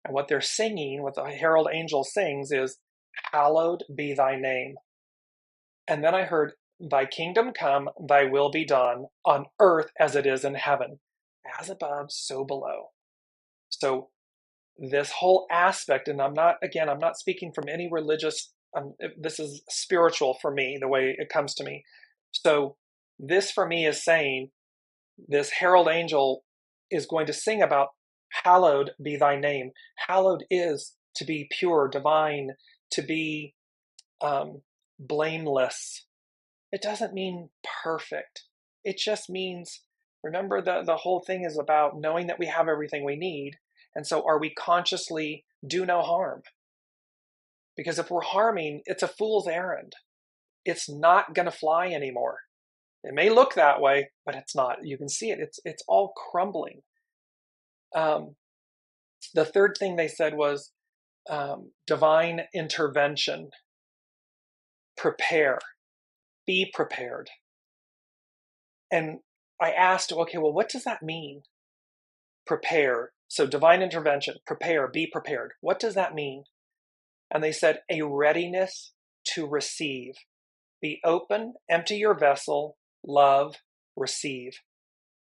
and what they're singing, what the herald angel sings is, hallowed be thy name. And then I heard, thy kingdom come, thy will be done, on earth as it is in heaven, as above, so below. So this whole aspect, and I'm not speaking from any religious, this is spiritual for me, the way it comes to me. So this for me is saying, this herald angel is going to sing about, hallowed be thy name. Hallowed is to be pure, divine, to be blameless. It doesn't mean perfect. It just means, remember, the whole thing is about knowing that we have everything we need. And so are we consciously do no harm? Because if we're harming, it's a fool's errand. It's not going to fly anymore. It may look that way, but it's not. You can see it. It's all crumbling. The third thing they said was divine intervention. Prepare. Be prepared. And I asked, okay, well, what does that mean? Prepare. So divine intervention, prepare, be prepared. What does that mean? And they said, a readiness to receive. Be open, empty your vessel, love, receive.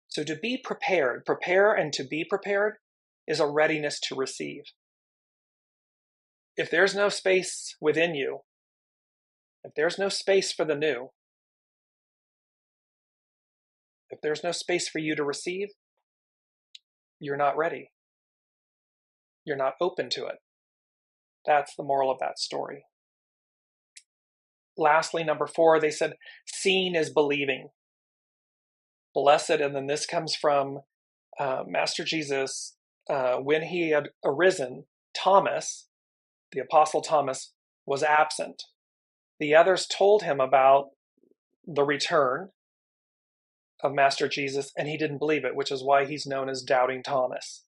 So to be prepared, prepare and to be prepared is a readiness to receive. If there's no space within you, if there's no space for the new, if there's no space for you to receive, you're not ready. You're not open to it. That's the moral of that story. Lastly, number 4, they said, seeing is believing. Blessed, and then this comes from Master Jesus. When he had arisen, Thomas, the Apostle Thomas, was absent. The others told him about the return of Master Jesus, and he didn't believe it, which is why he's known as Doubting Thomas.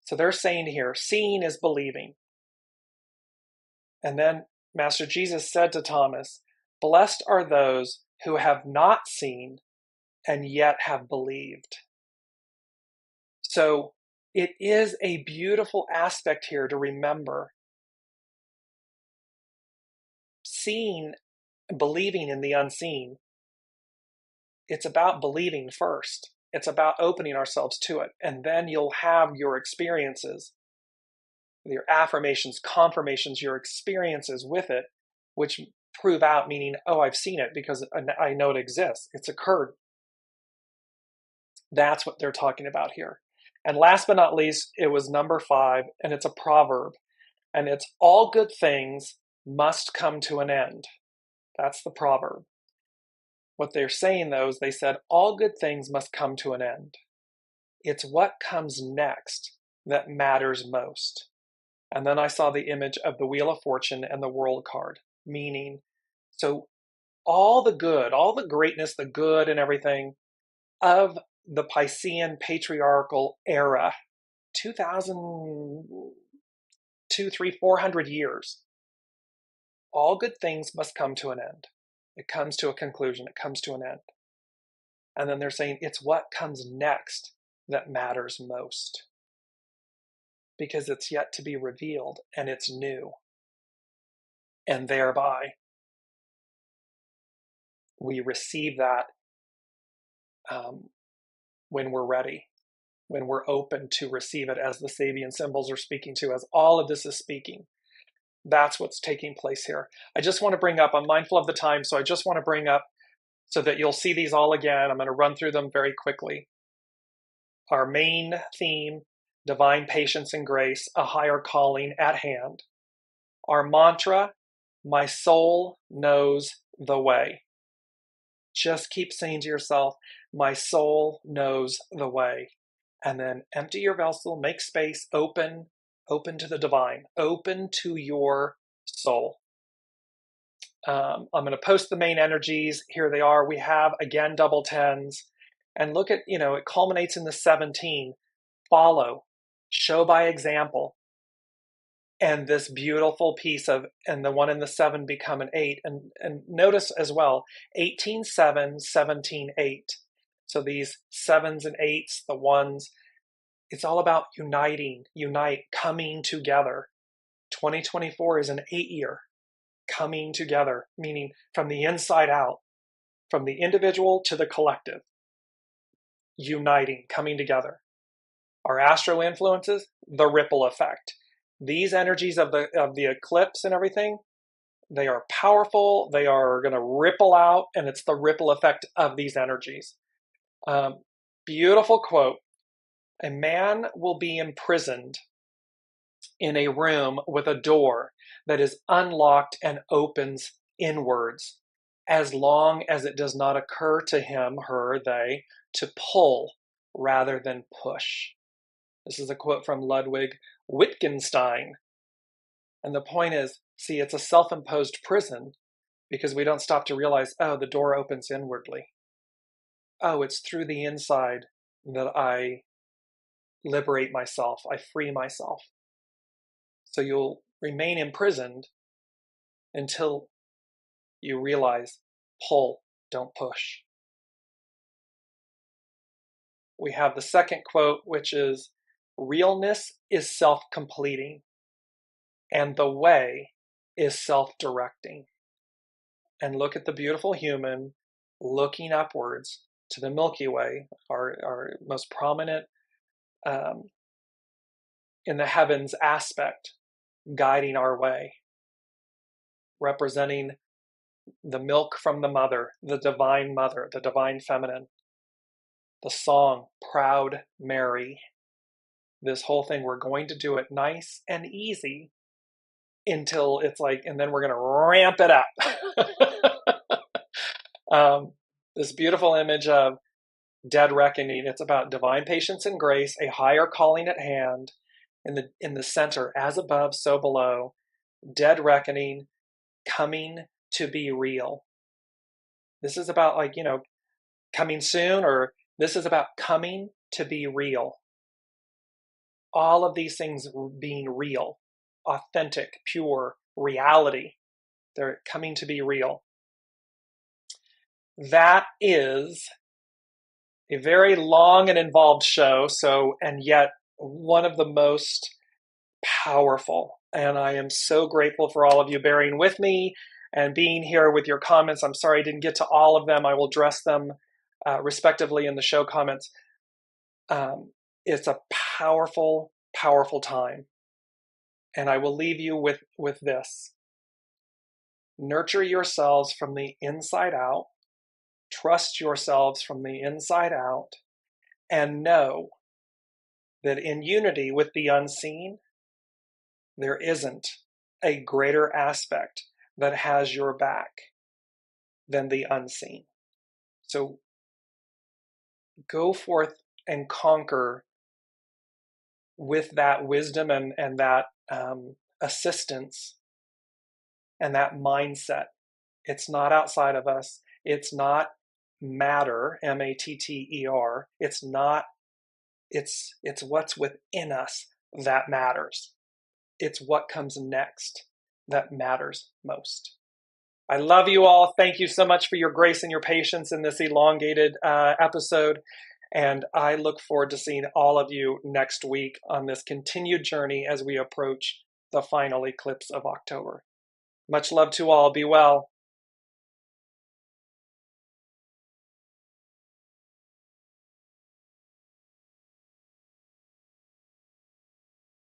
So they're saying here, seeing is believing. And then Master Jesus said to Thomas, blessed are those who have not seen and yet have believed. So it is a beautiful aspect here to remember. Seeing, believing in the unseen, it's about believing first. It's about opening ourselves to it. And then you'll have your experiences, your affirmations, confirmations, your experiences with it, which prove out, meaning, oh, I've seen it because I know it exists. It's occurred. That's what they're talking about here. And last but not least, it was number 5, and it's a proverb. And it's all good things must come to an end. That's the proverb. What they're saying, though, is they said all good things must come to an end. It's what comes next that matters most. And then I saw the image of the Wheel of Fortune and the World card, meaning, so all the good, all the greatness, the good and everything of the Piscean patriarchal era, 2,000, 300, 400 years, all good things must come to an end. It comes to a conclusion. It comes to an end. And then they're saying it's what comes next that matters most. because it's yet to be revealed and it's new. And thereby, we receive that when we're ready, when we're open to receive it, as the Sabian symbols are speaking to, as all of this is speaking. That's what's taking place here. I just want to bring up, I'm mindful of the time, so I just want to bring up so that you'll see these all again. I'm going to run through them very quickly. Our main theme, divine patience and grace, a higher calling at hand. Our mantra, my soul knows the way. Just keep saying to yourself, my soul knows the way. And then empty your vessel, make space, open to the divine, open to your soul. I'm going to post the main energies. Here they are. We have, again, double tens. And look at, it culminates in the 17. Follow, show by example. And this beautiful piece of, and the 1 and the 7 become an 8. And notice as well, 18, 7, 17, 8. So these 7s and 8s, the 1s, it's all about unite, coming together. 2024 is an 8-year coming together, meaning from the inside out, from the individual to the collective, uniting, coming together. Our astro influences, the ripple effect. These energies of the eclipse and everything, they are powerful. They are going to ripple out, and it's the ripple effect of these energies. Beautiful quote. A man will be imprisoned in a room with a door that is unlocked and opens inwards, as long as it does not occur to him, her, they, to pull rather than push. This is a quote from Ludwig Wittgenstein. And the point is, see, it's a self-imposed prison because we don't stop to realize, oh, the door opens inwardly. Oh, it's through the inside that I liberate myself, I free myself. So you'll remain imprisoned until you realize, pull, don't push. We have the second quote, which is, realness is self-completing, and the way is self-directing. And look at the beautiful human looking upwards to the Milky Way, our most prominent in the heavens aspect, guiding our way, representing the milk from the mother, the divine feminine. The song, Proud Mary. This whole thing, we're going to do it nice and easy until it's like, and then we're going to ramp it up. This beautiful image of dead reckoning. It's about divine patience and grace, a higher calling at hand. In the center, as above, so below. Dead reckoning, coming to be real. This is about coming soon, or this is about coming to be real. All of these things being real, authentic, pure, reality. They're coming to be real. That is a very long and involved show, and yet one of the most powerful. And I am so grateful for all of you bearing with me and being here with your comments. I'm sorry I didn't get to all of them. I will address them respectively in the show comments. It's a powerful, powerful time. And I will leave you with this. Nurture yourselves from the inside out. Trust yourselves from the inside out. And know that in unity with the unseen, there isn't a greater aspect that has your back than the unseen. So go forth and conquer with that wisdom and that assistance and that mindset. It's not outside of us. It's not matter, M-A-T-T-E-R. It's what's within us that matters. It's what comes next that matters most. I love you all. Thank you so much for your grace and your patience in this elongated episode. And I look forward to seeing all of you next week on this continued journey as we approach the final eclipse of October. Much love to all. Be well.